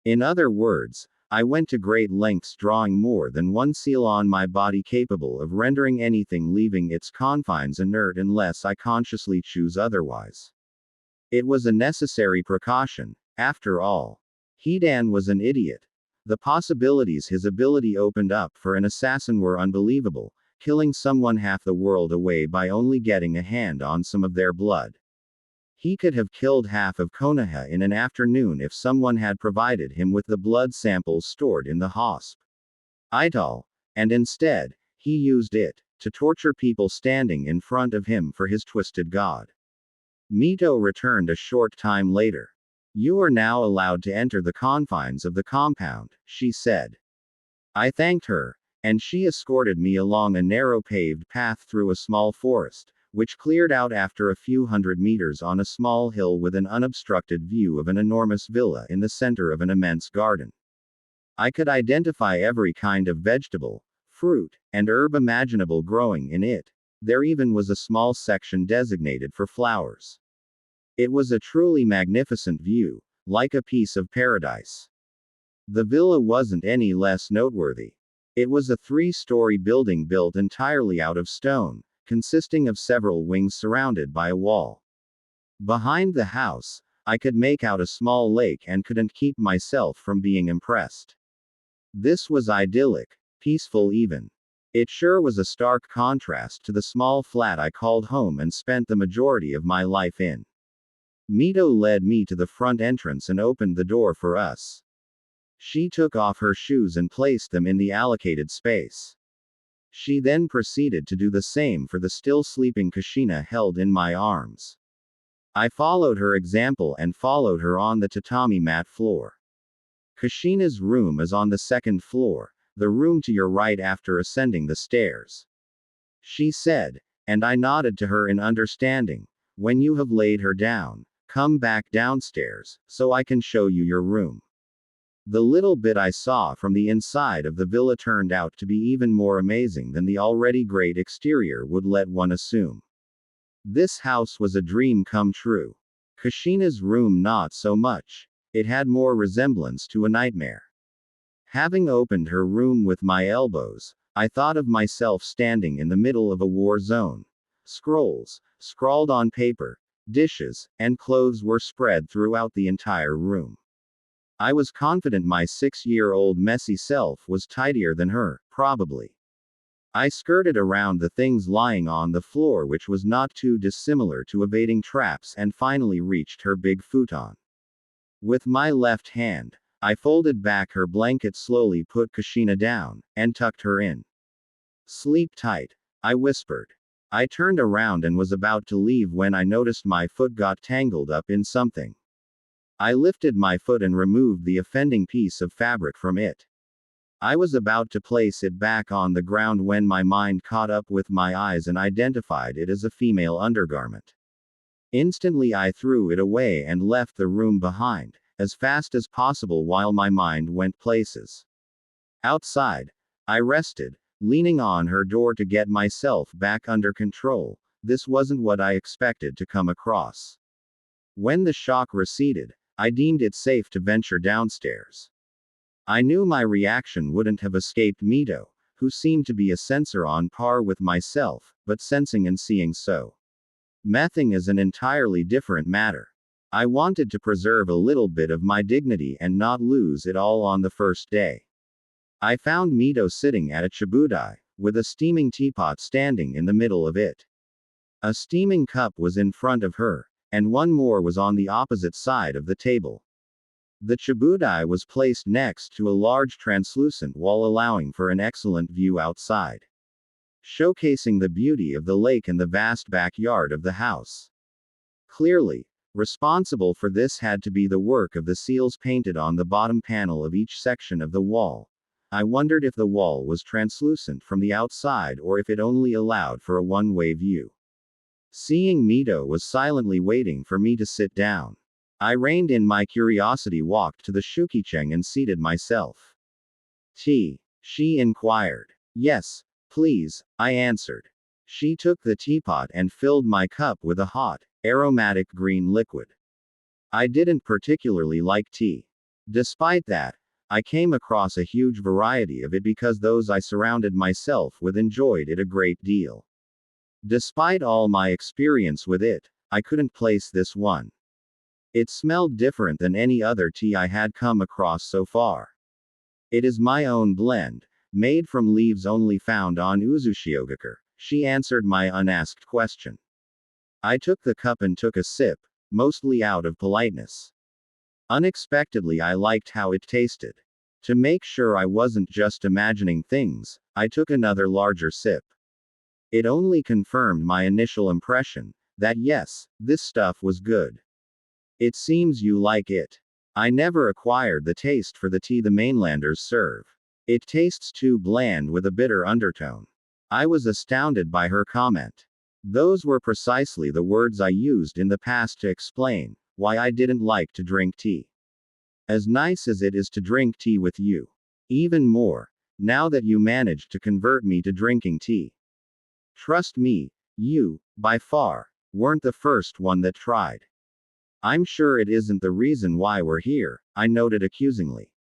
In other words, I went to great lengths drawing more than one seal on my body capable of rendering anything leaving its confines inert unless I consciously choose otherwise. It was a necessary precaution, after all. Hidan was an idiot. The possibilities his ability opened up for an assassin were unbelievable, killing someone half the world away by only getting a hand on some of their blood. He could have killed half of Konoha in an afternoon if someone had provided him with the blood samples stored in the hospital. And instead, he used it to torture people standing in front of him for his twisted god. Mito returned a short time later. "You are now allowed to enter the confines of the compound," she said. I thanked her, and she escorted me along a narrow paved path through a small forest, which cleared out after a few hundred meters on a small hill with an unobstructed view of an enormous villa in the center of an immense garden. I could identify every kind of vegetable, fruit, and herb imaginable growing in it. There even was a small section designated for flowers. It was a truly magnificent view, like a piece of paradise. The villa wasn't any less noteworthy. It was a 3-story building built entirely out of stone, consisting of several wings surrounded by a wall. Behind the house, I could make out a small lake and couldn't keep myself from being impressed. This was idyllic, peaceful even. It sure was a stark contrast to the small flat I called home and spent the majority of my life in. Mito led me to the front entrance and opened the door for us. She took off her shoes and placed them in the allocated space. She then proceeded to do the same for the still sleeping Kushina held in my arms. I followed her example and followed her on the tatami mat floor. Kushina's room is on the second floor, the room to your right after ascending the stairs, she said, and I nodded to her in understanding. When you have laid her down, come back downstairs, so I can show you your room. The little bit I saw from the inside of the villa turned out to be even more amazing than the already great exterior would let one assume. This house was a dream come true. Kushina's room not so much. It had more resemblance to a nightmare. Having opened her room with my elbows, I thought of myself standing in the middle of a war zone. Scrolls, scrawled on paper, dishes, and clothes were spread throughout the entire room. I was confident my 6-year-old messy self was tidier than her, probably. I skirted around the things lying on the floor, which was not too dissimilar to evading traps, and finally reached her big futon. With my left hand, I folded back her blanket, slowly put Kushina down, and tucked her in. "Sleep tight," I whispered. I turned around and was about to leave when I noticed my foot got tangled up in something. I lifted my foot and removed the offending piece of fabric from it. I was about to place it back on the ground when my mind caught up with my eyes and identified it as a female undergarment. Instantly I threw it away and left the room behind, as fast as possible while my mind went places. Outside, I rested, leaning on her door to get myself back under control. This wasn't what I expected to come across. When the shock receded, I deemed it safe to venture downstairs. I knew my reaction wouldn't have escaped Mito, who seemed to be a sensor on par with myself, but sensing and seeing so. Mething is an entirely different matter. I wanted to preserve a little bit of my dignity and not lose it all on the first day. I found Mito sitting at a chibudai, with a steaming teapot standing in the middle of it. A steaming cup was in front of her, and one more was on the opposite side of the table. The chibudai was placed next to a large translucent wall, allowing for an excellent view outside, showcasing the beauty of the lake and the vast backyard of the house. Clearly, responsible for this had to be the work of the seals painted on the bottom panel of each section of the wall. I wondered if the wall was translucent from the outside or if it only allowed for a one-way view. Seeing Mito was silently waiting for me to sit down, I reined in my curiosity, walked to the shukicheng and seated myself. "Tea?" she inquired. "Yes, please," I answered. She took the teapot and filled my cup with a hot, aromatic green liquid. I didn't particularly like tea. Despite that, I came across a huge variety of it because those I surrounded myself with enjoyed it a great deal. Despite all my experience with it, I couldn't place this one. It smelled different than any other tea I had come across so far. "It is my own blend, made from leaves only found on Uzushiogakure," she answered my unasked question. I took the cup and took a sip, mostly out of politeness. Unexpectedly, I liked how it tasted. To make sure I wasn't just imagining things, I took another larger sip. It only confirmed my initial impression that yes, this stuff was good. "It seems you like it." I never acquired the taste for the tea the mainlanders serve. "It tastes too bland with a bitter undertone." I was astounded by her comment. Those were precisely the words I used in the past to explain why I didn't like to drink tea. As nice as it is to drink tea with you, even more, now that you managed to convert me to drinking tea. Trust me, you, by far, weren't the first one that tried. "I'm sure it isn't the reason why we're here," I noted accusingly.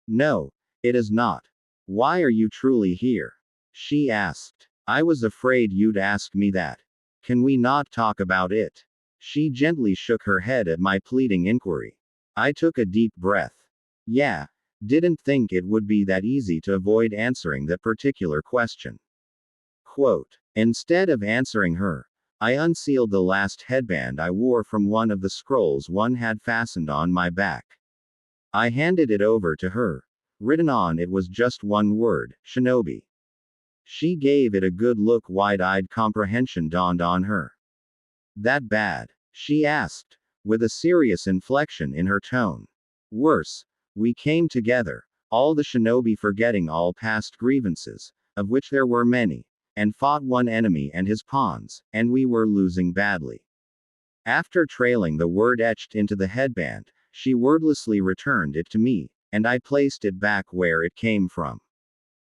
"No, it is not." "Why are you truly here?" she asked. "I was afraid you'd ask me that. Can we not talk about it?" She gently shook her head at my pleading inquiry. I took a deep breath. Yeah, didn't think it would be that easy to avoid answering that particular question. Quote. Instead of answering her, I unsealed the last headband I wore from one of the scrolls one had fastened on my back. I handed it over to her. Written on it was just one word: shinobi. She gave it a good look. Wide-eyed comprehension dawned on her. "That bad?" she asked, with a serious inflection in her tone. "Worse. We came together, all the shinobi, forgetting all past grievances, of which there were many, and fought one enemy and his pawns, and we were losing badly." After trailing the word etched into the headband, she wordlessly returned it to me, and I placed it back where it came from.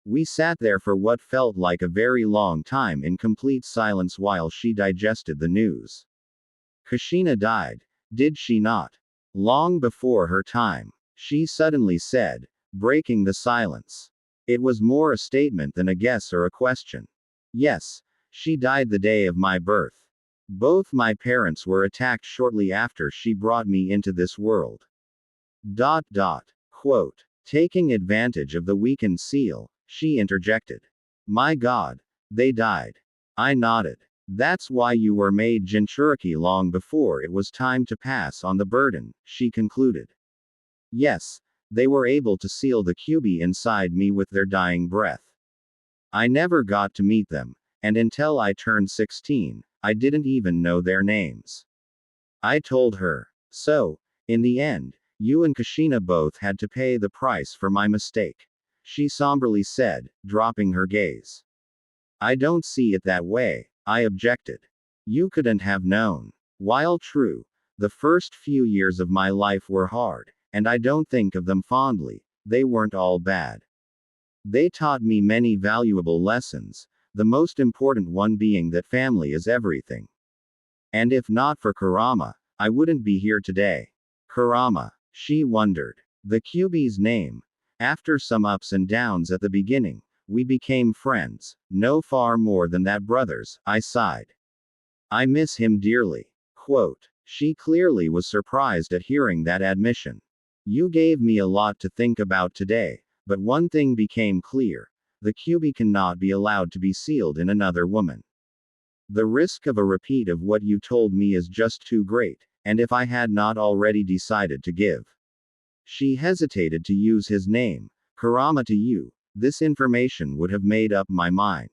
We sat there for what felt like a very long time in complete silence while she digested the news. "Kushina died, did she not?" Long before her time, she suddenly said, breaking the silence. It was more a statement than a guess or a question. Yes, she died the day of my birth. Both my parents were attacked shortly after she brought me into this world. Quote. Taking advantage of the weakened seal, she interjected. My God, they died. I nodded. That's why you were made Jinchuriki long before it was time to pass on the burden, she concluded. Yes, they were able to seal the QB inside me with their dying breath. I never got to meet them, and until I turned 16, I didn't even know their names. I told her. So, in the end, you and Kushina both had to pay the price for my mistake, she somberly said, dropping her gaze. I don't see it that way, I objected. You couldn't have known. While true, the first few years of my life were hard, and I don't think of them fondly, they weren't all bad. They taught me many valuable lessons, the most important one being that family is everything. And if not for Kurama, I wouldn't be here today. Kurama, she wondered. The QB's name. After some ups and downs at the beginning, we became friends, no far more than that brothers, I sighed. I miss him dearly. Quote. She clearly was surprised at hearing that admission. You gave me a lot to think about today, but one thing became clear. The QB cannot be allowed to be sealed in another woman. The risk of a repeat of what you told me is just too great, and if I had not already decided to give. She hesitated to use his name, Kurama to you, this information would have made up my mind.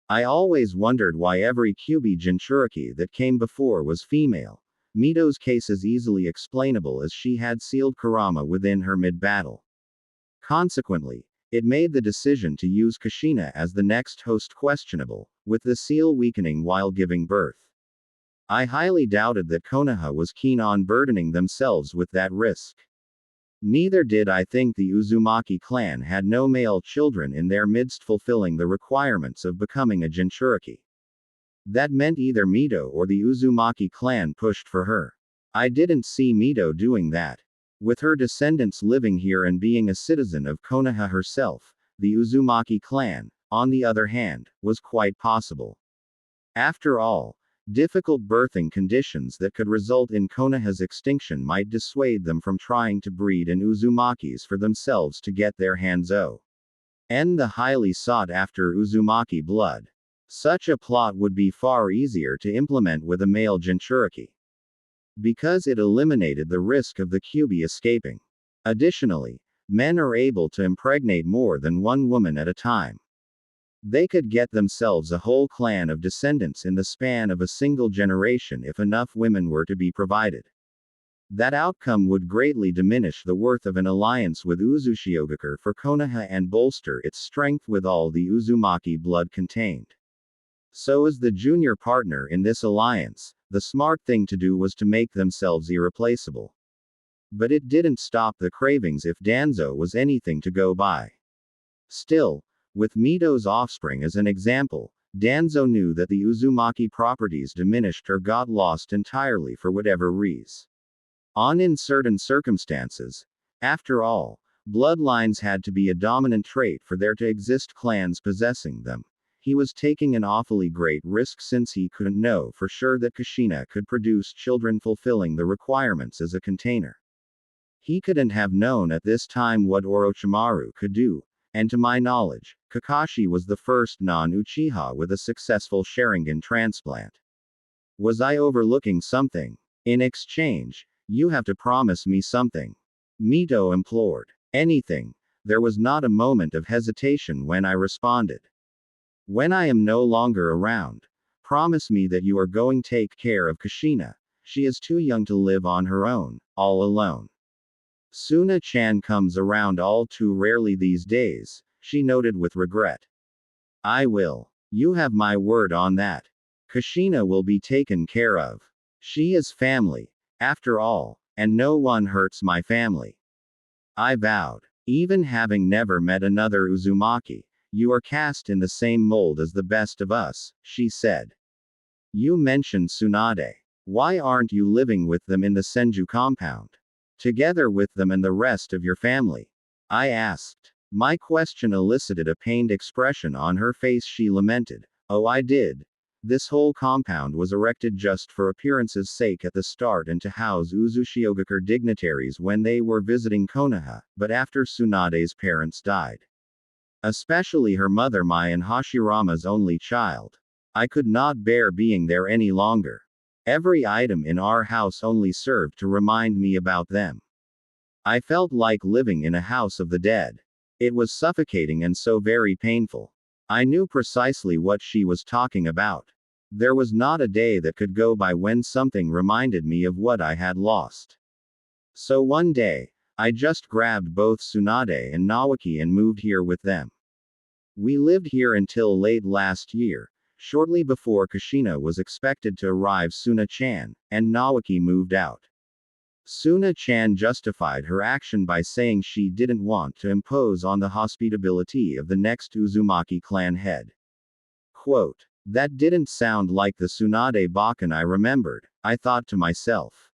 I always wondered why every QB Jinchuriki that came before was female. Mito's case is easily explainable as she had sealed Kurama within her mid-battle. Consequently, it made the decision to use Kushina as the next host questionable, with the seal weakening while giving birth. I highly doubted that Konoha was keen on burdening themselves with that risk. Neither did I think the Uzumaki clan had no male children in their midst fulfilling the requirements of becoming a Jinchuriki. That meant either Mito or the Uzumaki clan pushed for her. I didn't see Mito doing that. With her descendants living here and being a citizen of Konoha herself, the Uzumaki clan, on the other hand, was quite possible. After all, difficult birthing conditions that could result in Konoha's extinction might dissuade them from trying to breed in Uzumakis for themselves to get their hands on the highly sought after Uzumaki blood. Such a plot would be far easier to implement with a male Jinchuriki, because it eliminated the risk of the QB escaping. Additionally, men are able to impregnate more than one woman at a time. They could get themselves a whole clan of descendants in the span of a single generation if enough women were to be provided. That outcome would greatly diminish the worth of an alliance with Uzushiogakure for Konoha and bolster its strength with all the Uzumaki blood contained. So as the junior partner in this alliance, the smart thing to do was to make themselves irreplaceable. But it didn't stop the cravings if Danzo was anything to go by. Still, with Mito's offspring as an example, Danzo knew that the Uzumaki properties diminished or got lost entirely for whatever reason. In certain circumstances. After all, bloodlines had to be a dominant trait for there to exist clans possessing them. He was taking an awfully great risk since he couldn't know for sure that Kushina could produce children fulfilling the requirements as a container. He couldn't have known at this time what Orochimaru could do, and to my knowledge, Kakashi was the first non-Uchiha with a successful Sharingan transplant. Was I overlooking something? In exchange, you have to promise me something. Mito implored. Anything. There was not a moment of hesitation when I responded. When I am no longer around, promise me that you are going to take care of Kushina. She is too young to live on her own, all alone. Suna-chan comes around all too rarely these days, she noted with regret. I will. You have my word on that. Kushina will be taken care of. She is family, after all, and no one hurts my family. I vowed. Even having never met another Uzumaki, you are cast in the same mold as the best of us, she said. You mentioned Tsunade. Why aren't you living with them in the Senju compound? Together with them and the rest of your family? I asked. My question elicited a pained expression on her face. She lamented. Oh, I did. This whole compound was erected just for appearance's sake at the start and to house Uzushiogakure dignitaries when they were visiting Konoha, but after Tsunade's parents died, especially her mother Mai and Hashirama's only child, I could not bear being there any longer. Every item in our house only served to remind me about them. I felt like living in a house of the dead. It was suffocating and so very painful. I knew precisely what she was talking about. There was not a day that could go by when something reminded me of what I had lost. So one day, I just grabbed both Tsunade and Nawaki and moved here with them. We lived here until late last year, shortly before Kushina was expected to arrive. Suna-chan and Nawaki moved out. Suna-chan justified her action by saying she didn't want to impose on the hospitability of the next Uzumaki clan head. Quote, that didn't sound like the Tsunade Bakan I remembered, I thought to myself.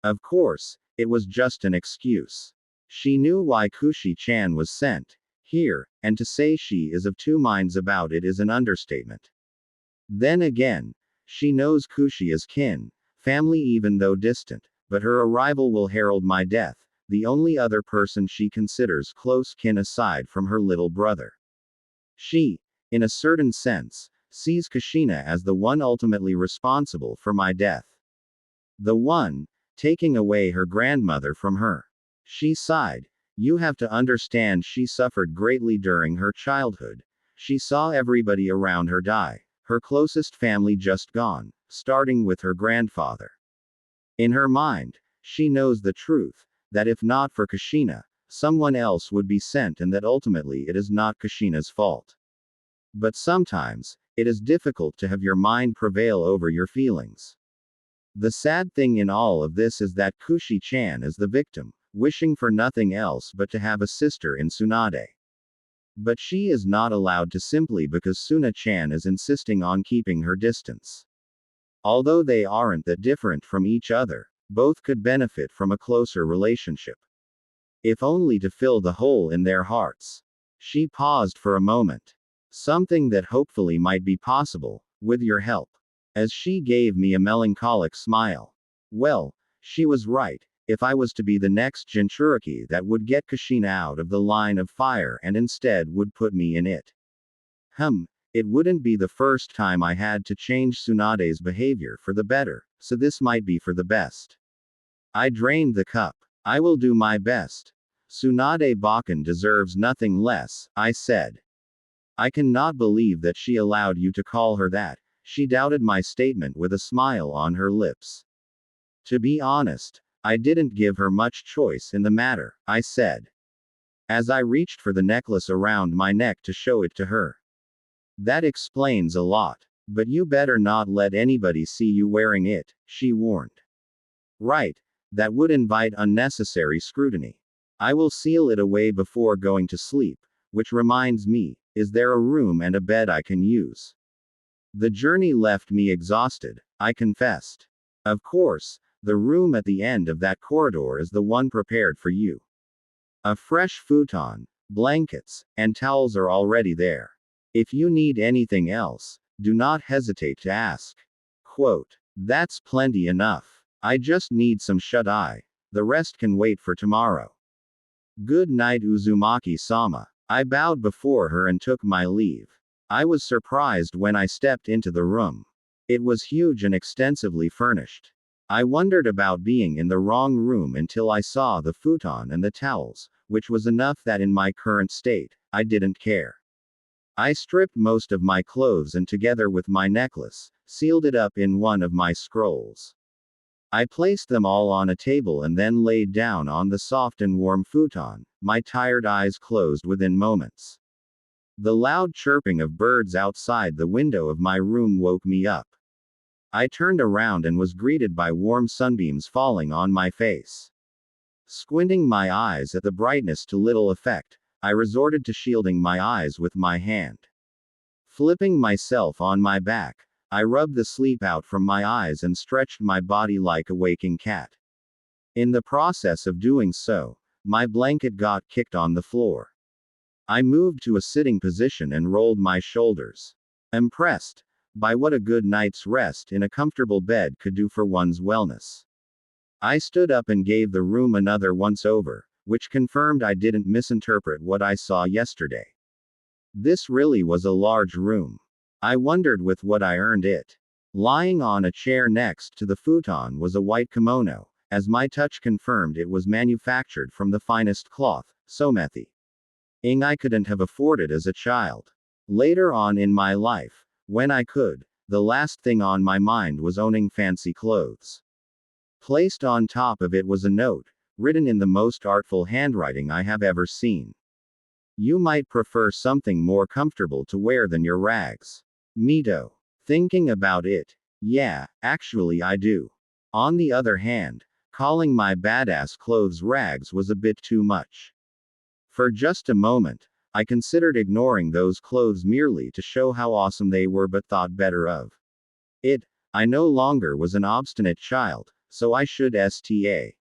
Of course, it was just an excuse. She knew why Kushi-chan was sent here, and to say she is of two minds about it is an understatement. Then again, she knows Kushi is kin, family even though distant, but her arrival will herald my death, the only other person she considers close kin aside from her little brother. She, in a certain sense, sees Kushina as the one ultimately responsible for my death. The one, taking away her grandmother from her. She sighed. You have to understand she suffered greatly during her childhood. She saw everybody around her die, her closest family just gone, starting with her grandfather. In her mind, she knows the truth, that if not for Kushina, someone else would be sent and that ultimately it is not Kushina's fault. But sometimes, it is difficult to have your mind prevail over your feelings. The sad thing in all of this is that Kushi-chan is the victim, wishing for nothing else but to have a sister in Tsunade. But she is not allowed to simply because Suna-chan is insisting on keeping her distance. Although they aren't that different from each other, both could benefit from a closer relationship. If only to fill the hole in their hearts. She paused for a moment. Something that hopefully might be possible, with your help. As she gave me a melancholic smile. Well, she was right. If I was to be the next Jinchuriki that would get Kushina out of the line of fire and instead would put me in it. It wouldn't be the first time I had to change Tsunade's behavior for the better, so this might be for the best. I drained the cup. I will do my best. Tsunade Bakan deserves nothing less, I said. I cannot believe that she allowed you to call her that. She doubted my statement with a smile on her lips. To be honest, I didn't give her much choice in the matter, I said. As I reached for the necklace around my neck to show it to her. That explains a lot. But you better not let anybody see you wearing it, she warned. Right. That would invite unnecessary scrutiny. I will seal it away before going to sleep, which reminds me, is there a room and a bed I can use? The journey left me exhausted, I confessed. Of course, the room at the end of that corridor is the one prepared for you. A fresh futon, blankets, and towels are already there. If you need anything else, do not hesitate to ask. Quote, that's plenty enough. I just need some shut-eye. The rest can wait for tomorrow. Good night Uzumaki-sama. I bowed before her and took my leave. I was surprised when I stepped into the room. It was huge and extensively furnished. I wondered about being in the wrong room until I saw the futon and the towels, which was enough that in my current state, I didn't care. I stripped most of my clothes and together with my necklace, sealed it up in one of my scrolls. I placed them all on a table and then laid down on the soft and warm futon, my tired eyes closed within moments. The loud chirping of birds outside the window of my room woke me up. I turned around and was greeted by warm sunbeams falling on my face. Squinting my eyes at the brightness to little effect, I resorted to shielding my eyes with my hand. Flipping myself on my back, I rubbed the sleep out from my eyes and stretched my body like a waking cat. In the process of doing so, my blanket got kicked on the floor. I moved to a sitting position and rolled my shoulders. Impressed by what a good night's rest in a comfortable bed could do for one's wellness. I stood up and gave the room another once over, which confirmed I didn't misinterpret what I saw yesterday. This really was a large room. I wondered with what I earned it. Lying on a chair next to the futon was a white kimono, as my touch confirmed it was manufactured from the finest cloth, somethi. I couldn't have afforded as a child. Later on in my life, when I could, the last thing on my mind was owning fancy clothes. Placed on top of it was a note, written in the most artful handwriting I have ever seen. You might prefer something more comfortable to wear than your rags. Mito. Thinking about it, yeah, actually I do. On the other hand, calling my badass clothes rags was a bit too much. For just a moment, I considered ignoring those clothes merely to show how awesome they were, but thought better of it. I no longer was an obstinate child, so I should sta.